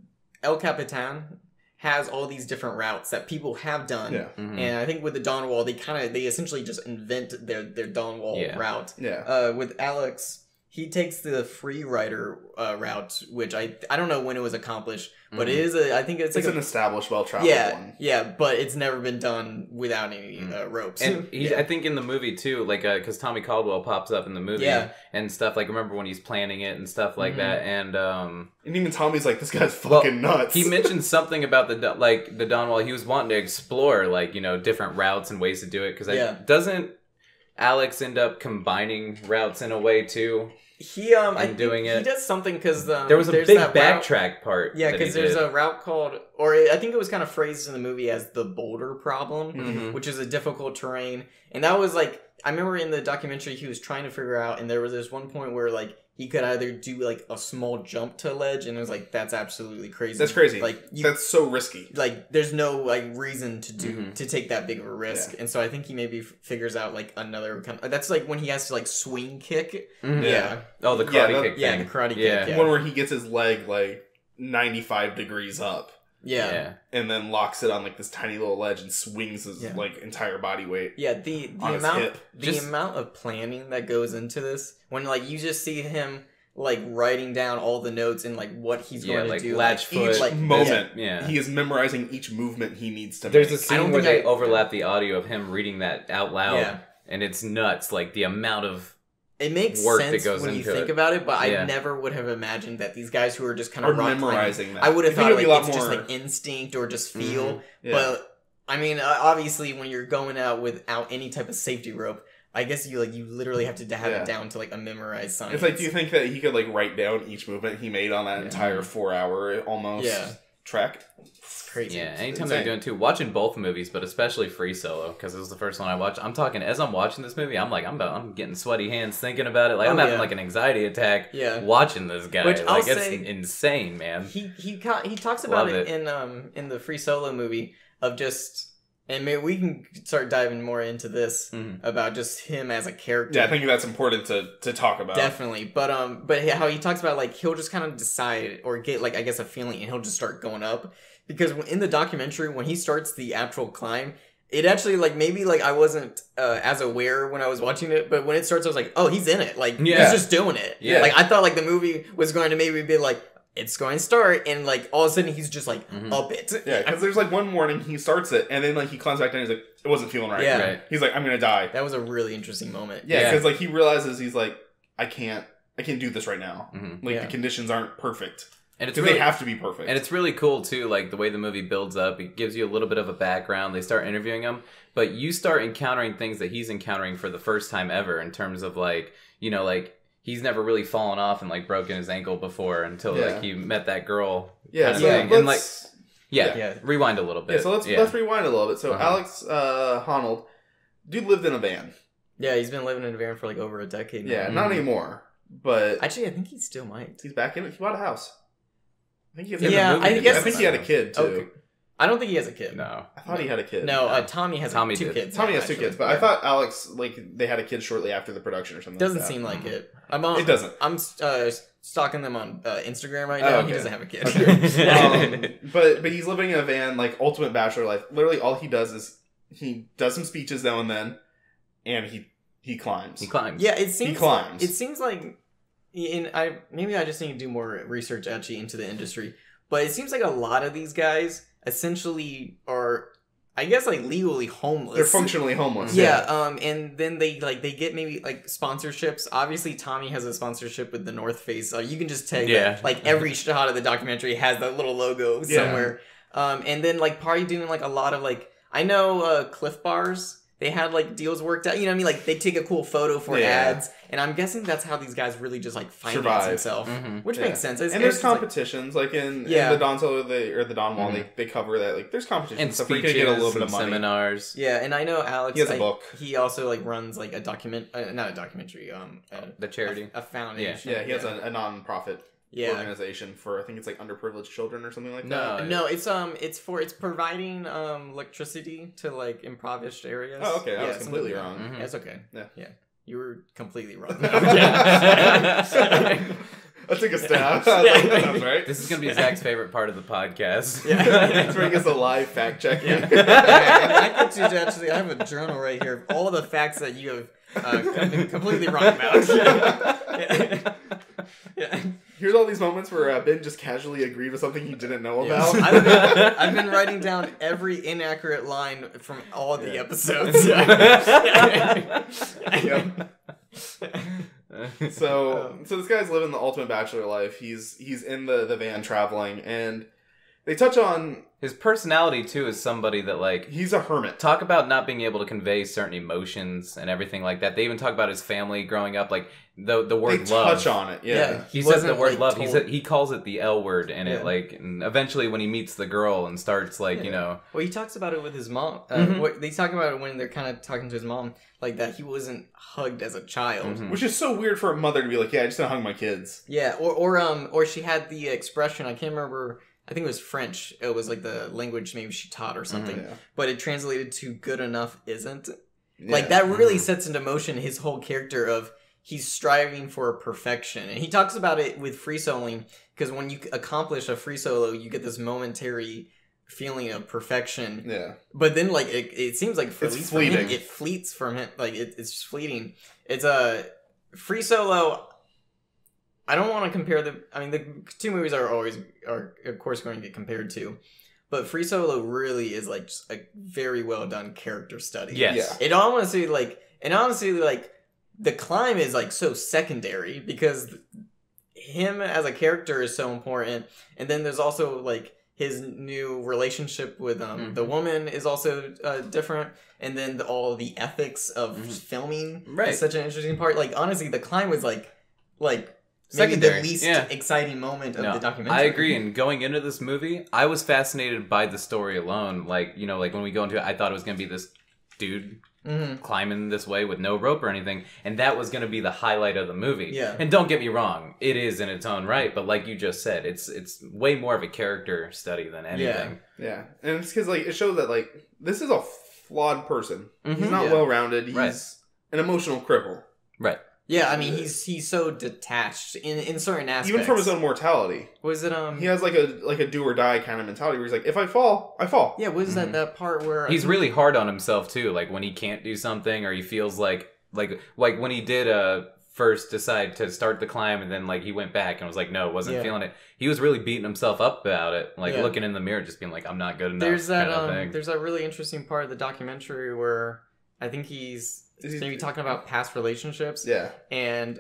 El Capitan has all these different routes that people have done. Yeah. Mhm. And I think with the Dawnwall, they essentially just invent their Dawnwall route. Yeah. With Alex, he takes the free rider route, which I don't know when it was accomplished, but it is I think it's like It's an established, well-traveled one. yeah, but it's never been done without any ropes. And Yeah. I think in the movie too, like, because Tommy Caldwell pops up in the movie and stuff. Like, remember when he's planning it and stuff like that. And And even Tommy's like, this guy's fucking nuts. he mentioned something about the Dawnwall. He was wanting to explore, like, you know, different routes and ways to do it. Because doesn't Alex end up combining routes in a way too? He doing it. He does something because There was a there's big that route- backtrack part. Yeah, that because he there's did. a route called, or I think it was kind of phrased in the movie as the boulder problem, Mhm. which is a difficult terrain. And that was like, I remember in the documentary he was trying to figure out, and there was this one point where like he could either do like a small jump to a ledge, and it was like that's absolutely crazy. That's crazy. Like that's so risky. Like there's no like reason to take that big of a risk, and so I think he maybe figures out like another kind of, that's like when he has to like swing kick. Yeah. Oh, the karate kick. Yeah, the karate kick. Yeah. One where he gets his leg like 95 degrees up. Yeah. And then locks it on like this tiny little ledge and swings his like entire body weight. Yeah, the amount of planning that goes into this, when like you just see him like writing down all the notes and like what he's going to do, latch foot, each moment. He is memorizing each movement he needs to There's make. a scene where they overlap the audio of him reading that out loud, and it's nuts. Like the amount of it makes work sense that goes when you into think about it, but I never would have imagined that these guys who are just kind of memorizing that. I would have thought like it's just like instinct or just feel. But I mean, obviously, when you're going out without any type of safety rope, I guess you literally have to have it down to like a memorized science. It's like, do you think that he could like write down each movement he made on that entire 4-hour almost trek? Crazy. Yeah, anytime they're doing too, watching both movies, but especially Free Solo, because it was the first one I watched. I'm talking, as I'm watching this movie, I'm like, I'm getting sweaty hands thinking about it. Like, I'm having like an anxiety attack watching this guy. Which like, it's insane, man. He talks about it in the Free Solo movie of just, and maybe we can start diving more into this about just him as a character. Yeah, I think that's important to talk about. Definitely, but how he talks about like he'll just kind of decide or get like I guess a feeling, and he'll just start going up. Because in the documentary, when he starts the actual climb, it actually, like, maybe, like, I wasn't as aware when I was watching it, but when it starts, I was like, oh, he's in it. Like, he's just doing it. Yeah. Like, I thought, like, the movie was going to maybe be like, it's going to start, and, like, all of a sudden, he's just, like, up it. Yeah, because there's, like, one morning, he starts it, and then, like, he climbs back down, and he's like, it wasn't feeling right. Yeah. Right. He's like, I'm going to die. That was a really interesting moment. Yeah, because, like, he realizes he's like, I can't do this right now. Like, the conditions aren't perfect. And it's really, they have to be perfect. And it's really cool, too, like, the way the movie builds up. It gives you a little bit of a background. They start interviewing him. But you start encountering things that he's encountering for the first time ever in terms of, like, you know, like, he's never really fallen off and, like, broken his ankle before until, like, he met that girl. Yeah, so and, like, rewind a little bit. Yeah, so let's rewind a little bit. So Alex Honnold, dude lived in a van. Yeah, he's been living in a van for, like, over a decade now. Yeah, not anymore. But actually, I think he still might. He's back in it. He bought a house. I think he has I think he had a kid, too. Okay. I don't think he has a kid. No. I thought he had a kid. No, Tommy has two kids. Tommy has 2 kids, but I thought Alex, like, they had a kid shortly after the production or something. Doesn't seem like it. It doesn't. I'm stalking them on Instagram right now. Okay. He doesn't have a kid. Okay. But he's living in a van, like, ultimate bachelor life. Literally, all he does is he does some speeches now and then, and he climbs. He climbs. Yeah, it seems. He climbs. It seems like. Maybe I just need to do more research actually into the industry, but it seems like a lot of these guys essentially are, I guess, like legally homeless. They're functionally homeless. Yeah. And then they get maybe like sponsorships. Obviously, Tommy has a sponsorship with the North Face. You can just tell that like every shot of the documentary has that little logo somewhere. And then like probably doing like a lot of like, I know Cliff Bars. They had, like, deals worked out. You know what I mean? Like, they take a cool photo for ads. And I'm guessing that's how these guys really just, like, finance themselves. Which makes sense. And there's competitions. Like, in the Don Solo, or the Don Wall, they cover that. Like, there's competitions. And so speeches get a little bit of money. Seminars. Yeah, and I know Alex... He has a book. He also, like, runs, like, a not a documentary. The charity. A foundation. Yeah, he has a non-profit organization for, I think it's like underprivileged children or something like that. No, it's providing electricity to like impoverished areas. Oh, okay, I was completely wrong. That's okay. Yeah, you were completely wrong. I took a stab. That sounds right. This is gonna be Zach's favorite part of the podcast. That's where he gets a live fact check. I have a journal right here of all the facts that you have been completely wrong about. Here's all these moments where Ben just casually agreed with something he didn't know about. I've been writing down every inaccurate line from all the episodes. So this guy's living the ultimate bachelor life. He's in the van traveling, and They touch on his personality too is somebody that like he's a hermit. Talk about not being able to convey certain emotions and everything like that. They even talk about his family growing up, like the word they love. Touch on it, yeah. He says the word love. He calls it the L word, and it like, and eventually when he meets the girl and starts like, you know. Well, he talks about it with his mom. They talk about it when they're kind of talking to his mom, like that he wasn't hugged as a child, which is so weird for a mother to be like, yeah, I just don't hug my kids. Yeah, or she had the expression, I can't remember. I think it was French. It was like the language maybe she taught or something. But it translated to good enough isn't. Like that really sets into motion his whole character of he's striving for perfection. And he talks about it with free soloing because when you accomplish a free solo, you get this momentary feeling of perfection. Yeah. But then like it seems like for it's fleeting. Him, it fleets from him. Like it's just fleeting. It's a free solo. I don't want to compare the two movies are of course going to get compared to, but Free Solo really is like just a very well done character study. Yes. Yeah. Honestly, the climb is like so secondary because him as a character is so important, and then there's also like his new relationship with the woman is also different, and then all the ethics of filming is such an interesting part. Like honestly, the climb was like secondary. Maybe the least exciting moment of the documentary. I agree. And going into this movie, I was fascinated by the story alone. Like, you know, like when we go into it, I thought it was going to be this dude climbing this way with no rope or anything. And that was going to be the highlight of the movie. Yeah. And don't get me wrong, it is in its own right. But like you just said, it's way more of a character study than anything. Yeah. And it's because like it shows that like this is a flawed person. He's not well-rounded. He's an emotional cripple. Right. Yeah, I mean he's so detached in certain aspects, even from his own mortality. Was it He has like a do or die kind of mentality where he's like, if I fall, I fall. Yeah, was that part where he's really hard on himself too? Like when he can't do something or he feels like when he did first decide to start the climb and then like he went back and was like wasn't feeling it. He was really beating himself up about it, like looking in the mirror, just being like, I'm not good enough. There's that there's that really interesting part of the documentary where I think he's maybe talking about past relationships. Yeah.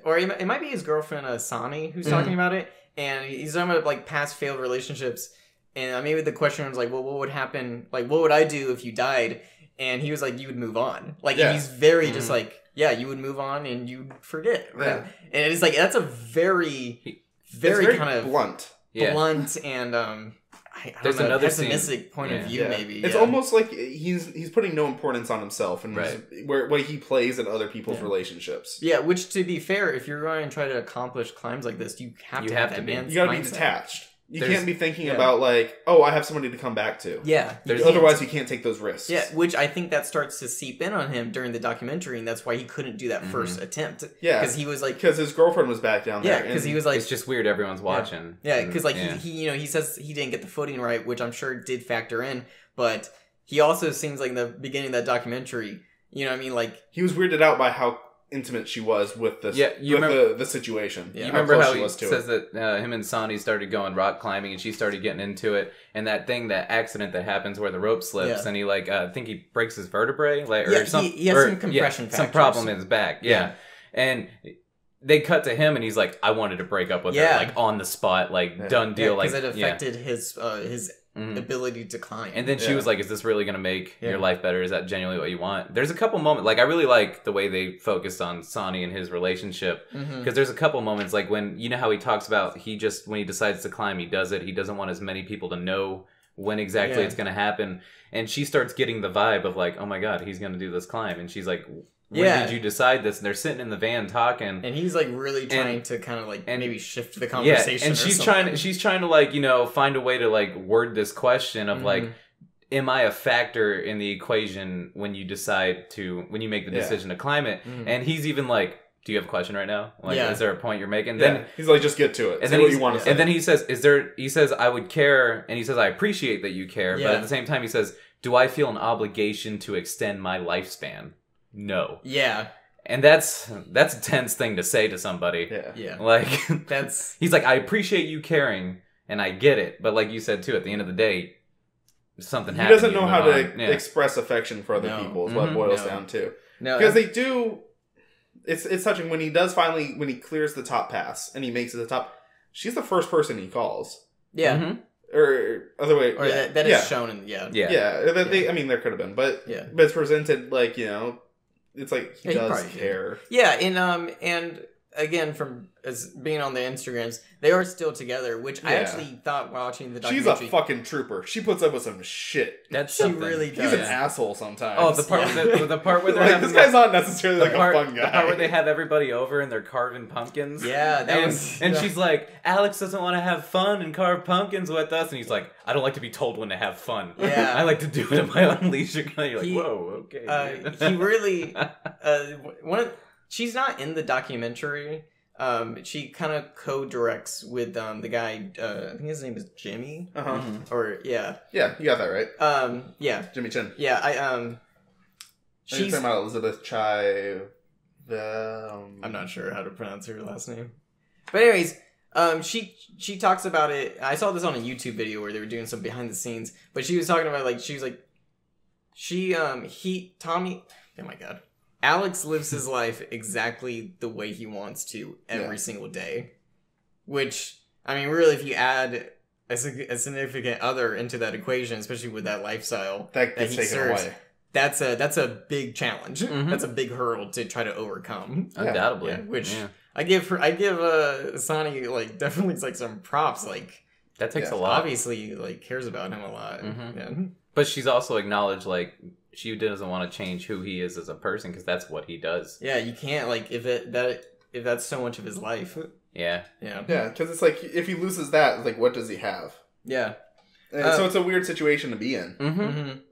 Or it might be his girlfriend, Asani, who's talking about it. And he's talking about, like, past failed relationships. And maybe the question was, like, well, what would happen? Like, what would I do if you died? And he was like, you would move on. Like, and he's very just like, you would move on and you'd forget. Right? Yeah. And it's like, that's a very kind of blunt. Blunt and, there's another pessimistic point of view, maybe. It's almost like he's putting no importance on himself and where he plays in other people's relationships. Yeah, which to be fair, if you're going to try to accomplish climbs like this, you have to have that mindset. You gotta be detached. You can't be thinking about like, oh, I have somebody to come back to. Yeah. Otherwise, you can't take those risks. Yeah, which I think that starts to seep in on him during the documentary, and that's why he couldn't do that first attempt. Yeah. Because he was like... Because his girlfriend was back down there. Yeah, because he was like... It's just weird everyone's watching. Yeah, because like he says he didn't get the footing right, which I'm sure did factor in, but he also seems like in the beginning of that documentary, you know what I mean? Like... He was weirded out by how intimate she was with this, the situation. Yeah. You remember how he says that him and Sonny started going rock climbing and she started getting into it, and that accident that happens where the rope slips and he like I think he breaks his vertebrae, like or something. He has some compression factors. Some problem in his back. Yeah. And they cut to him and he's like, I wanted to break up with her, like on the spot, like done deal. Because it affected his ability to climb. And then she was like, is this really going to make your life better? Is that genuinely what you want? There's a couple moments, like I really like the way they focused on Sonny and his relationship, because there's a couple moments like when, you know how he talks about when he decides to climb, he does it. He doesn't want as many people to know when exactly it's going to happen. And she starts getting the vibe of like, oh my God, he's going to do this climb. And she's like, when did you decide this? And they're sitting in the van talking, and he's like really trying to kind of like maybe shift the conversation. And she's trying to like, you know, find a way to like word this question of like, am I a factor in the equation when you make the decision to climb it? And he's even like, do you have a question right now? Like, is there a point you're making? Then he's like, just get to it. And then what you want to say. And then he says, he says, I would care, and he says, I appreciate that you care, but at the same time he says, do I feel an obligation to extend my lifespan? No. Yeah. And that's a tense thing to say to somebody. Yeah. Like he's like, I appreciate you caring and I get it, but like you said too, at the end of the day, something happens. He doesn't know how to express affection for other people is what it boils down to. No. Because they do it's touching when he clears the top pass and he makes it to the top, she's the first person he calls. Yeah. or other way. Or yeah. that is shown in Yeah. They, I mean, there could have been, but Yeah. but it's presented like, you know, it's like he does probably care. Yeah, and again, from as being on the Instagrams, they are still together, which I actually thought watching the documentary. She's a fucking trooper. She puts up with some shit. That's She something. really does. He's an asshole sometimes. Oh, the part the part where they're like, having this guy's not necessarily the like part, a fun guy. The part where they have everybody over and they're carving pumpkins. Yeah, that and she's like, Alex doesn't want to have fun and carve pumpkins with us, and he's like, I don't like to be told when to have fun. Yeah. I like to do it at my own leisure. You're like, whoa, okay. he really she's not in the documentary. She kind of co-directs with the guy. I think his name is Jimmy. Or yeah, you got that right. Yeah, Jimmy Chin. Yeah, She's talking about Elizabeth Chai. I'm not sure how to pronounce her last name, but anyways, she talks about it. I saw this on a YouTube video where they were doing some behind the scenes, but she was talking about like she was like, Tommy. Oh my god. Alex lives his life exactly the way he wants to every single day. Which, I mean, really, if you add a significant other into that equation, especially with that lifestyle that gets taken away, that's a big challenge. That's a big hurdle to try to overcome. Undoubtedly. Yeah, which I give Sonny like definitely like some props. Like that takes a lot. Obviously, like cares about him a lot. Yeah. But she's also acknowledged like she doesn't want to change who he is as a person because that's what he does. Yeah, you can't like if that's so much of his life. Yeah. Because it's like if he loses that, like what does he have? Yeah, and so it's a weird situation to be in.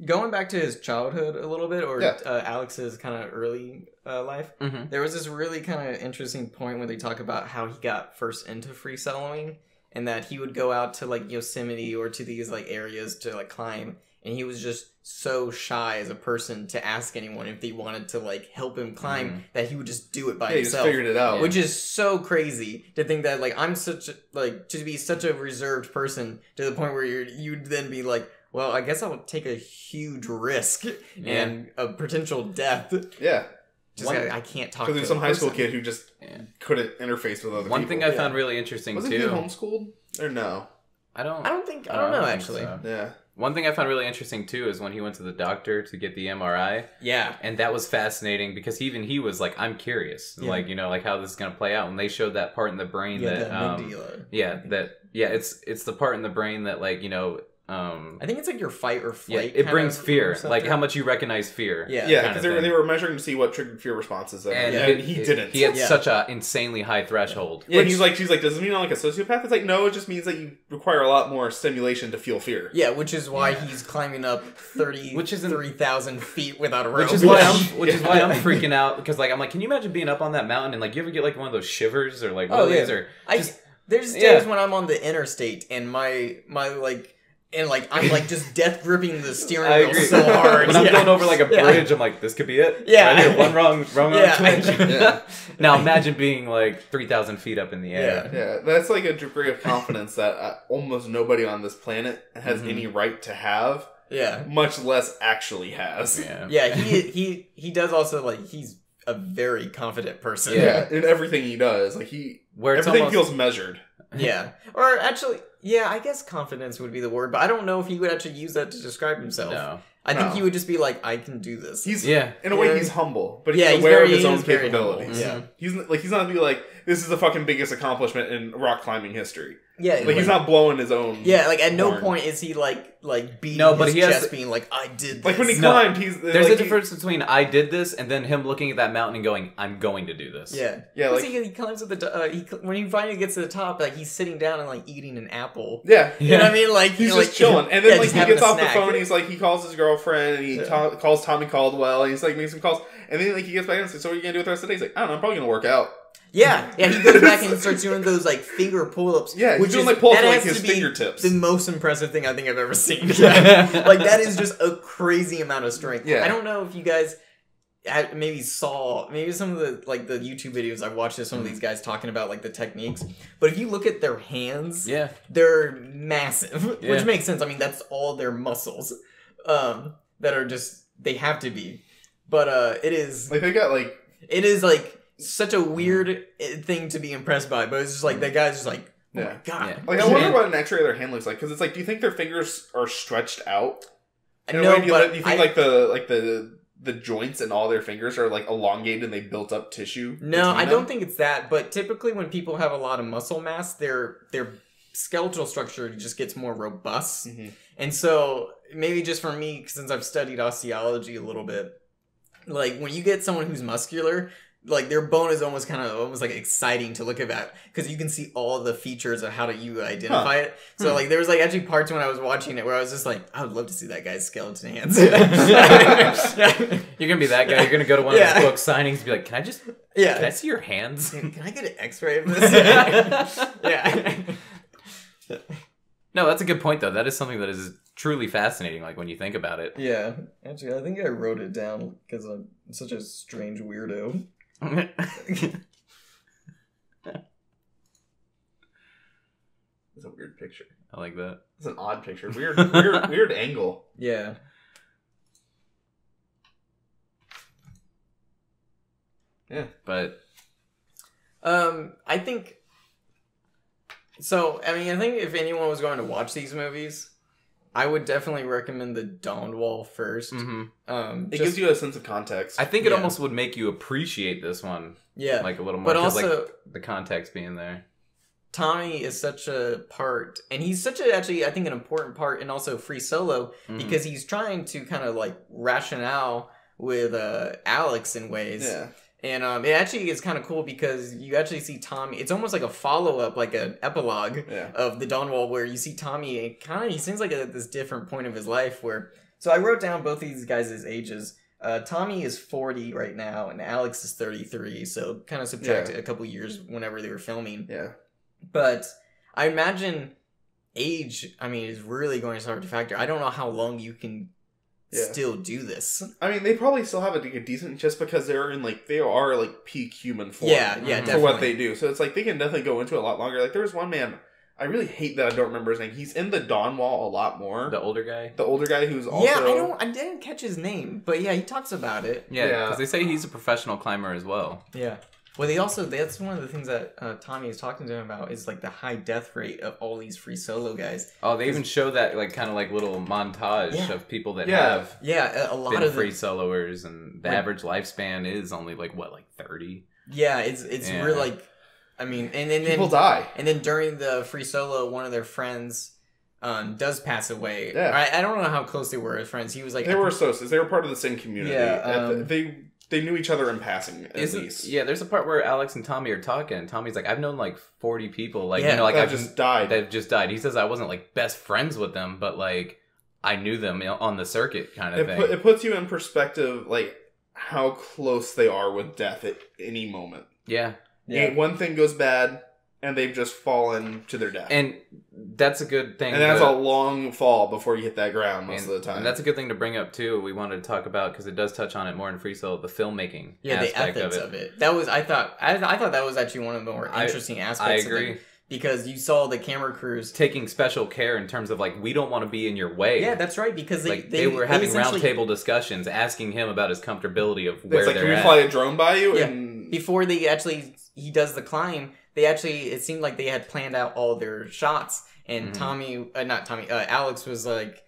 Going back to his childhood a little bit, or Alex's kind of early life, there was this really kind of interesting point where they talk about how he got first into free soloing, and that he would go out to like Yosemite or to these like areas to like climb. And he was just so shy as a person to ask anyone if they wanted to like help him climb that he would just do it by himself. He just figured it out. Which is so crazy to think that like I'm such like to be such a reserved person to the point where you'd then be like, well, I guess I'll take a huge risk and a potential death. Yeah. Just I can't talk to because there's some high school kid who just couldn't interface with other people. One thing I found really interesting Wasn't too. he homeschooled or no? I don't know actually. So. Yeah. One thing I found really interesting too is when he went to the doctor to get the MRI. Yeah. And that was fascinating because even he was like, I'm curious, like, you know, like how this is going to play out. And they showed that part in the brain it's the part in the brain that like, you know, I think it's like your fight or flight. It brings fear, like how much you recognize fear. Yeah, because they were measuring to see what triggered fear responses. And he didn't. He had such an insanely high threshold. Yeah, she's like, does it mean I'm like a sociopath? It's like, no, it just means that you require a lot more stimulation to feel fear. Yeah, which is why he's climbing up 3,000 feet without a rope. Which is why I'm freaking out because like I'm like, can you imagine being up on that mountain and like you ever get like one of those shivers or like willies or just there's days when I'm on the interstate and my like. And like I'm like just death gripping the steering wheel so hard. When I'm going over like a bridge, I'm like, this could be it. Yeah, right here, one wrong twinge. Now imagine being like 3,000 feet up in the air. Yeah, that's like a degree of confidence that almost nobody on this planet has any right to have. Yeah, much less actually has. Yeah. He does also like he's a very confident person. Yeah, in everything he does, like everything feels measured. Yeah, or actually. Yeah, I guess confidence would be the word, but I don't know if he would actually use that to describe himself. No. I think he would just be like, I can do this. In a way, he's humble, but he's aware of his own capabilities. Yeah. He's not be like, this is the fucking biggest accomplishment in rock climbing history. Yeah. Like he's not blowing his own. Yeah, like at no point is he like beating his chest being like, I did this. Like when he climbed, there's a difference between I did this and then him looking at that mountain and going, I'm going to do this. Yeah. Yeah, like he climbs at the when he finally gets to the top, like he's sitting down and like eating an apple. Yeah. You know what I mean? Like he's just chilling. And then like he gets off the phone, he's like he calls his girlfriend and he calls Tommy Caldwell and he's like making some calls. And then like he gets back and says, so what are you gonna do with the rest of the day? He's like, I don't know, I'm probably gonna work out. Yeah, he goes back and starts doing those like finger pull-ups. Yeah, he's doing like pull-ups with like his fingertips. The most impressive thing I think I've ever seen. Like that is just a crazy amount of strength. Yeah. I don't know if you guys maybe saw some of the like the YouTube videos I've watched of some of these guys talking about like the techniques, but if you look at their hands, they're massive, which makes sense. I mean, that's all their muscles that are just they have to be, but it is like they got like it is like such a weird thing to be impressed by, but it's just like that guy's just like Oh my god. Yeah. Like, I wonder what an X-ray of their hand looks like, because it's like, do you think their fingers are stretched out? No, do you think the joints in all their fingers are like elongated and they built up tissue? No, I don't think it's that. But typically, when people have a lot of muscle mass, their skeletal structure just gets more robust. Mm-hmm. And so maybe just for me, since I've studied osteology a little bit, like when you get someone who's muscular, like their bone is almost like exciting to look at, because you can see all the features of how you identify it. So like there was like actually parts when I was watching it where I was just like, I would love to see that guy's skeleton hands. You're gonna be that guy. You're gonna go to one of his book signings and be like, can I see your hands? Can I get an X-ray of this? Yeah. No, that's a good point though. That is something that is truly fascinating, like when you think about it. Yeah, actually, I think I wrote it down because I'm such a strange weirdo. It's a weird picture. I like that. It's an odd picture. Weird angle. Yeah. Yeah. But I think so. I mean, I think if anyone was going to watch these movies, I would definitely recommend the Dawn Wall first. mm-hmm. It gives you a sense of context. I think it almost would make you appreciate this one, like a little more. But also, like, the context being there. Tommy is such a part, and he's such a actually I think an important part, and also Free Solo because he's trying to kind of like rationale with Alex in ways. Yeah. And it actually is kind of cool because you actually see Tommy. It's almost like a follow-up, like an epilogue of the Dawn Wall, where you see Tommy. He seems like at this different point of his life. So I wrote down both of these guys' ages. Tommy is 40 right now, and Alex is 33. So kind of subtract a couple years whenever they were filming. Yeah. But I imagine age, is really going to start to factor. I don't know how long you can still do this. I mean, they probably still have a decent, just because they are peak human form. Yeah, definitely. For what they do. So it's like they can definitely go into it a lot longer. Like there was one man, I really hate that I don't remember his name. He's in the Dawn Wall a lot more. The older guy? The older guy who's also... I didn't catch his name, but yeah, he talks about it. Yeah, because they say he's a professional climber as well. Yeah. Well, that's one of the things that Tommy is talking to him about is like the high death rate of all these Free Solo guys. Oh, they even show that like kind of like little montage of people that have a lot of Free Soloers, and the average lifespan is only like 30. Yeah, it's really like, and then people die, and then during the Free Solo, one of their friends does pass away. Yeah, I don't know how close they were as friends. He was like they were associates. They were part of the same community. Yeah, They knew each other in passing, at least. Yeah, there's a part where Alex and Tommy are talking, and Tommy's like, I've known like 40 people, I've just died. They've just died. He says I wasn't like best friends with them, but like I knew them on the circuit kind of thing. It puts you in perspective, like how close they are with death at any moment. Yeah. One thing goes bad, and they've just fallen to their death. And that's a good thing. And that's a long fall before you hit that ground most of the time. And that's a good thing to bring up, too. We wanted to talk about, because it does touch on it more in Free Solo, the filmmaking aspect the ethics of it. That was, I thought that was actually one of the more interesting aspects. I agree. Of it, because you saw the camera crews taking special care in terms of, like, we don't want to be in your way. Yeah, that's right, because they were having roundtable discussions, asking him about his comfortability of where they're at. Can we fly a drone by you? Yeah. And before he does the climb, it seemed like they had planned out all their shots, and Alex was like,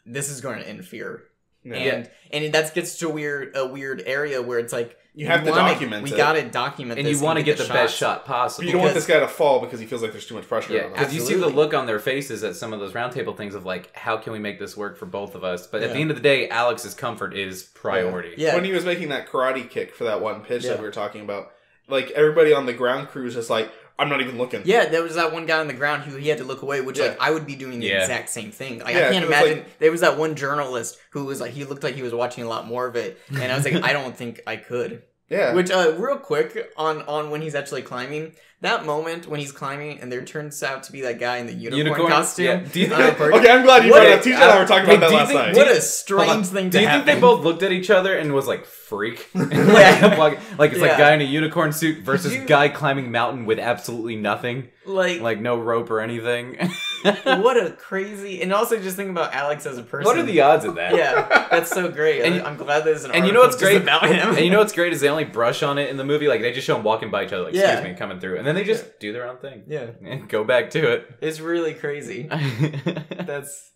this is going to interfere. Yeah. And that gets to a weird area where it's like, you have to document it. We got to document and this. And you want to get the best shot possible. But you don't want this guy to fall because he feels like there's too much pressure on him. Because you see the look on their faces at some of those roundtable things of like, how can we make this work for both of us? But at the end of the day, Alex's comfort is priority. Yeah. When he was making that karate kick for that one pitch that we were talking about, like everybody on the ground crew is just like, I'm not even looking. Yeah, there was that one guy on the ground who he had to look away, which like I would be doing the exact same thing. Like I can't imagine. There was that one journalist who was like, he looked like he was watching a lot more of it, and I was like, I don't think I could. Yeah. Which real quick on when he's actually climbing, that moment when he's climbing and there turns out to be that guy in the unicorn costume. Yeah. Do you think, okay, I'm glad you brought it up. TJ and I were talking about that last night. What a strange thing to happen. Do you think they both looked at each other and was like, freak? Like it's like guy in a unicorn suit versus guy climbing mountain with absolutely nothing. Like no rope or anything. What a crazy... And also just think about Alex as a person. What are the odds of that? Yeah, that's so great. And I'm glad there's an and you know what's article great just about him. And you know what's great is they only brush on it in the movie. Like, they just show them walking by each other, like, excuse me, coming through. And then they just do their own thing. Yeah. And go back to it. It's really crazy. That's...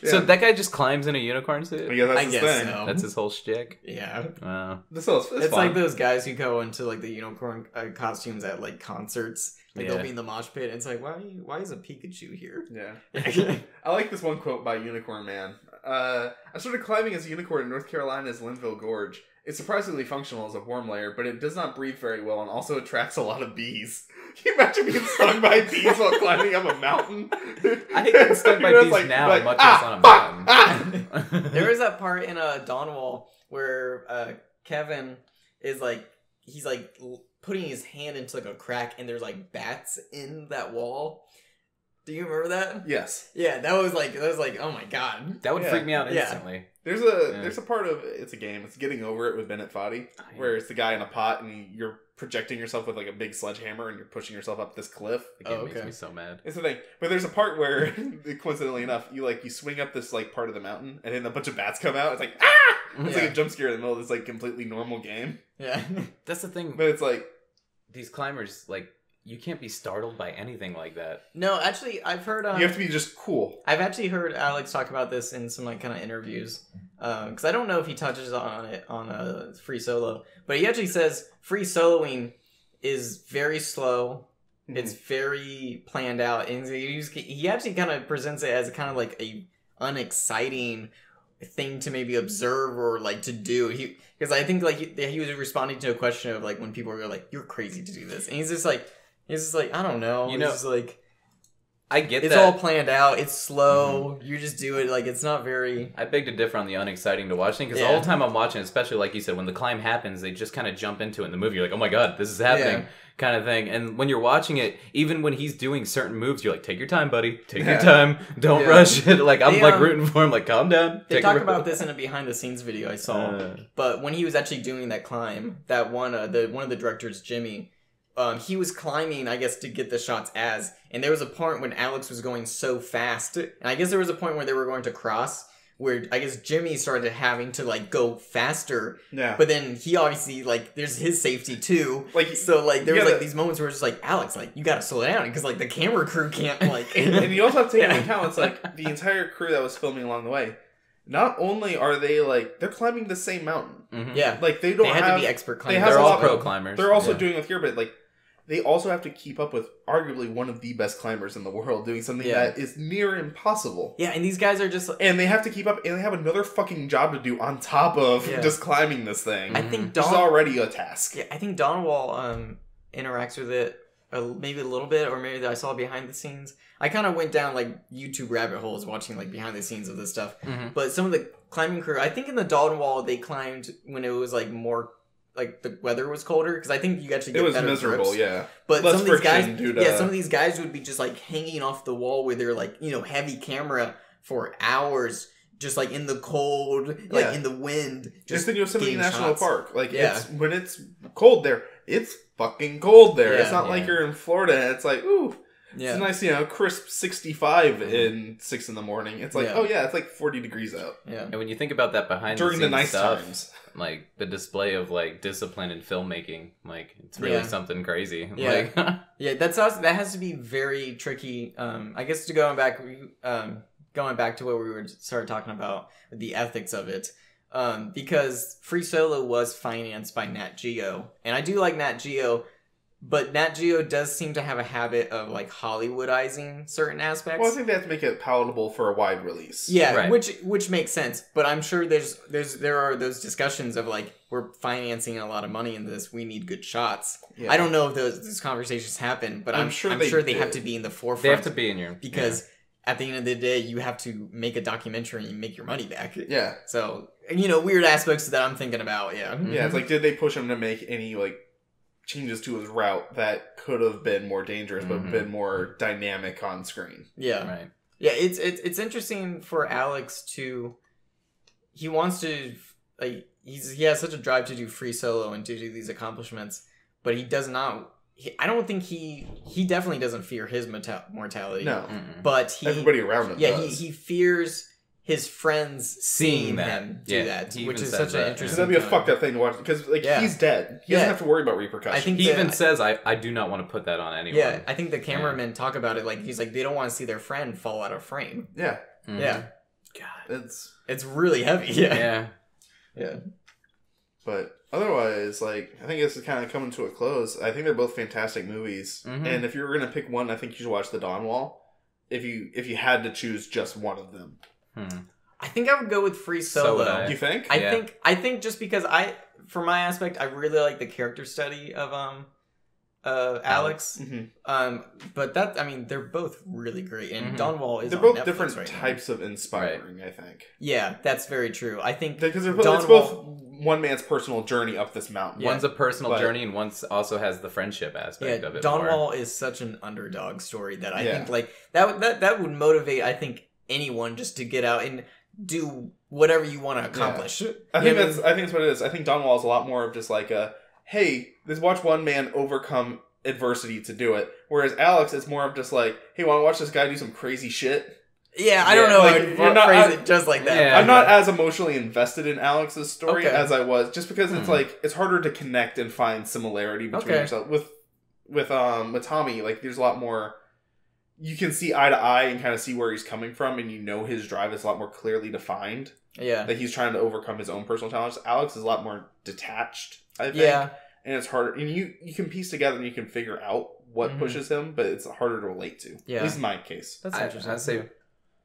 So that guy just climbs in a unicorn suit? Yeah, that's I his guess thing. so. That's his whole shtick? Yeah. Wow. It's It's fun. like those guys who go into like the unicorn costumes at like concerts. Like they'll be in the mosh pit and it's like, why is a Pikachu here? Yeah. I like this one quote by Unicorn Man. I started climbing as a unicorn in North Carolina's Linville Gorge. It's surprisingly functional as a warm layer, but it does not breathe very well and also attracts a lot of bees. Can you imagine being stung by bees while climbing up a mountain? I think I'm stung by bees now, much less on a mountain. There was that part in Dawnwall where Kevin is like, he's like putting his hand into like a crack and there's like bats in that wall. Do you remember that? Yes. Yeah, that was like, oh my god. That would freak me out instantly. There's a part of it's a game. It's Getting Over It with Bennett Foddy, where it's the guy in a pot and you're projecting yourself with like a big sledgehammer and you're pushing yourself up this cliff. The game makes me so mad. It's the thing, but there's a part where, coincidentally enough, you swing up this like part of the mountain and then a bunch of bats come out. It's like It's like a jump scare in the middle of this like completely normal game. Yeah, that's the thing. But it's like these climbers like. You can't be startled by anything like that. No, actually, I've heard... you have to be just cool. I've actually heard Alex talk about this in some like kind of interviews. Because I don't know if he touches on it on Free Solo. But he actually says free soloing is very slow. Mm-hmm. It's very planned out. And he actually kind of presents it as kind of like a unexciting thing to maybe observe or like to do. Because I think like he was responding to a question of like when people were like, "You're crazy to do this," and he's just like, I don't know. You know, it's just like, I get it's that. all planned out. It's slow. Mm-hmm. You just do it. Like, it's not very... I beg to differ on the unexciting to watch thing, because the whole time I'm watching, especially like you said, when the climb happens, they just kind of jump into it in the movie. You're like, oh my god, this is happening, kind of thing. And when you're watching it, even when he's doing certain moves, you're like, take your time, buddy. Take your time. Don't rush it. Like, I'm like rooting for him. Like, calm down. They talk about this in a behind-the-scenes video I saw. But when he was actually doing that climb, that one of the directors, Jimmy... he was climbing, I guess, to get the shots and there was a point when Alex was going so fast, and I guess there was a point where they were going to cross, where I guess Jimmy started having to, like, go faster. Yeah. But then he obviously, like, there's his safety, too. Like, so, like, there was, like, these moments where it's just like, Alex, like, you gotta slow down, because, like, the camera crew can't, like... And you also have to take into account, it's, like, the entire crew that was filming along the way. Not only are they, like, they're climbing the same mountain. Mm-hmm. Yeah. Like, they had to be expert climbers. They're all pro climbers. They're also doing with here, but, like, they also have to keep up with arguably one of the best climbers in the world doing something that is near impossible. Yeah, and these guys are just... And they have to keep up, and they have another fucking job to do on top of just climbing this thing. I think Which is already a task. Yeah, I think Dawnwall interacts with it maybe a little bit, or maybe I saw behind the scenes. I kind of went down, like, YouTube rabbit holes watching, like, behind the scenes of this stuff. Mm-hmm. But some of the climbing crew... I think in the Dawnwall, they climbed when it was, like, more... Like, the weather was colder, because I think you actually get better miserable, grips. yeah. But some of these guys, some of these guys would be just, like, hanging off the wall with their, like, you know, heavy camera for hours, just, like, in the cold, like, in the wind. Just in Yosemite National Park. Like, it's, when it's cold there, it's fucking cold there. It's not like you're in Florida, and it's like, ooh, it's a nice, you know, crisp 65 in 6 in the morning. It's like, oh yeah, it's like 40 degrees out. Yeah. And when you think about that behind during the the nice stuff, times. Like, the display of, like, discipline in filmmaking, like, it's really something crazy. Yeah. Like, yeah, that has to be very tricky. I guess going back to what we started talking about, the ethics of it. Because Free Solo was financed by Nat Geo. And I do like Nat Geo, but Nat Geo does seem to have a habit of, like, Hollywoodizing certain aspects. Well, I think they have to make it palatable for a wide release. Yeah, which makes sense. But I'm sure there are those discussions of, like, we're financing a lot of money in this. We need good shots. Yeah. I don't know if those conversations happen, but I'm sure they have to be in the forefront. They have to be in your... Because at the end of the day, you have to make a documentary and make your money back. Yeah. So, you know, weird aspects that I'm thinking about, Yeah, it's like, did they push him to make any, like, changes to his route that could have been more dangerous but been more dynamic on screen? Yeah. Right. Yeah, it's interesting for Alex to... He wants to... Like, he has such a drive to do Free Solo and to do these accomplishments, but he does not I don't think he definitely doesn't fear his mortality. No, but everybody around him. does. he fears his friends seeing him do that, which is such an interesting. That'd be a fucked up thing to watch because he's dead. He doesn't have to worry about repercussions. I think he even says, "I do not want to put that on anyone." Yeah, I think the cameramen talk about it like he's like they don't want to see their friend fall out of frame. Yeah, yeah. God, it's really heavy. Yeah. But otherwise, like, I think this is kind of coming to a close. I think they're both fantastic movies, and if you were gonna pick one, I think you should watch The Dawn Wall. If you had to choose just one of them. I think I would go with Free Solo. Do you think? I think just because for my aspect, I really like the character study of Alex. But that, I mean, they're both really great, and Dawn Wall is. They're on both Netflix different right types of inspiring. I think. Yeah, that's very true. I think because it's both one man's personal journey up this mountain. One's a personal journey, and one also has the friendship aspect of it. Dawn Wall is such an underdog story that I think like that would motivate. I think anyone just to get out and do whatever you want to accomplish. I think that's what it is. I think Dawn Wall is a lot more of just like hey, let's watch one man overcome adversity to do it. Whereas Alex is more of just like, hey, want to watch this guy do some crazy shit? Yeah, I don't know. Like, you're not phrase it just like that. Yeah. I'm not as emotionally invested in Alex's story as I was, just because it's like it's harder to connect and find similarity between yourself. With Tommy, like there's a lot more. You can see eye to eye and kind of see where he's coming from, and you know his drive is a lot more clearly defined. Yeah, that he's trying to overcome his own personal challenges. Alex is a lot more detached, I think. Yeah, and it's harder. And you can piece together and you can figure out what pushes him, but it's harder to relate to. Yeah, at least in my case. That's interesting. I'd say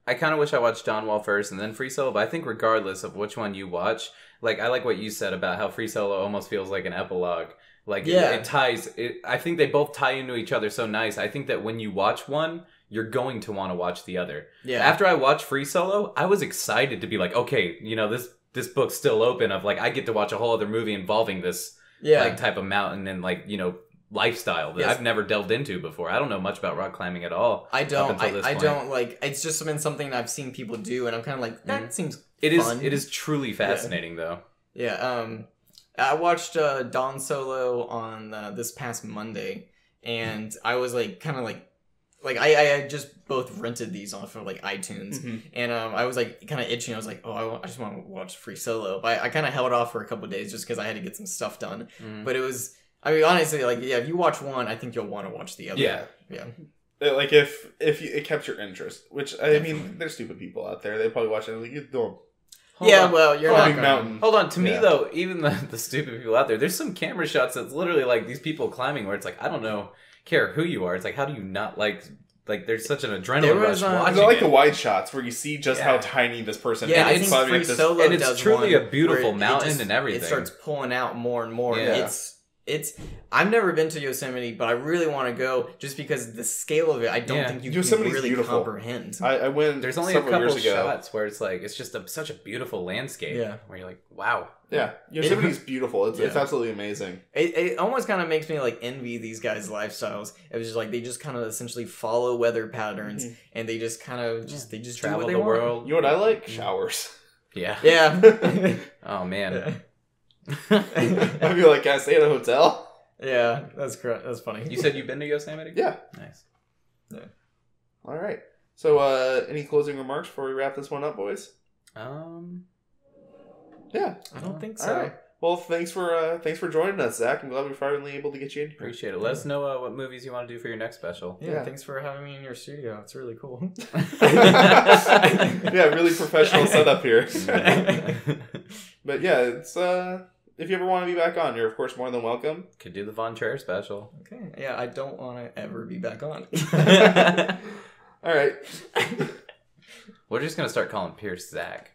I kind of wish I watched Dawn Wall first and then Free Solo, but I think regardless of which one you watch, like I like what you said about how Free Solo almost feels like an epilogue. Like it ties. I think they both tie into each other so nice. I think that when you watch one, you're going to want to watch the other. Yeah. After I watched Free Solo, I was excited to be like, okay, you know, this book's still open. Of like, I get to watch a whole other movie involving this like type of mountain and like, you know, lifestyle that I've never delved into before. I don't know much about rock climbing at all. I don't. I don't like. It's just been something I've seen people do, and I'm kind of like, that seems fun. It is truly fascinating, though. Yeah. I watched Dawn Solo on this past Monday, and I was like, kind of like I had just both rented these off of like iTunes, and I was like kind of itching. I was like, oh, I just want to watch Free Solo, but I kind of held off for a couple of days just because I had to get some stuff done. But it was, I mean, honestly, like if you watch one, I think you'll want to watch the other. Yeah. Like if it kept your interest, which I mean, there's stupid people out there. They probably watch it and like, you don't. Well, you're not big mountain. Hold on, to me though, even the stupid people out there's some camera shots that's literally like these people climbing where it's like, I don't know, care who you are. It's like, how do you not like there's such an adrenaline rush watching I like the wide shots where you see just how tiny this person is. Yeah, I think Free Solo and it's truly a beautiful mountain and everything. It starts pulling out more and more. Yeah. It's I've never been to Yosemite, but I really want to go just because the scale of it, I don't think you can really comprehend. I went. There's only a couple shots where it's like it's just such a beautiful landscape. Yeah, where you're like, wow. Yeah, Yosemite's beautiful. It's absolutely amazing. It almost kind of makes me like envy these guys' lifestyles. It was just like they just kind of essentially follow weather patterns, and they just kind of they just travel do what they the want. world. You know what I like? Showers. Yeah. Oh man. Yeah. I'd be like, can I stay at a hotel? Yeah, that's correct. That's funny. You said you've been to Yosemite? Yeah. Nice. Yeah. All right. So, any closing remarks before we wrap this one up, boys? Yeah. I don't think so. All right. Well, thanks for joining us, Zach. I'm glad we were finally able to get you in here. Appreciate it. Let us know what movies you want to do for your next special. Yeah, thanks for having me in your studio. It's really cool. Yeah, really professional setup here. But yeah, it's if you ever want to be back on, you're of course more than welcome. Could do the Von Trier special. Okay. Yeah, I don't want to ever be back on. All right. We're just gonna start calling Pierce Zack.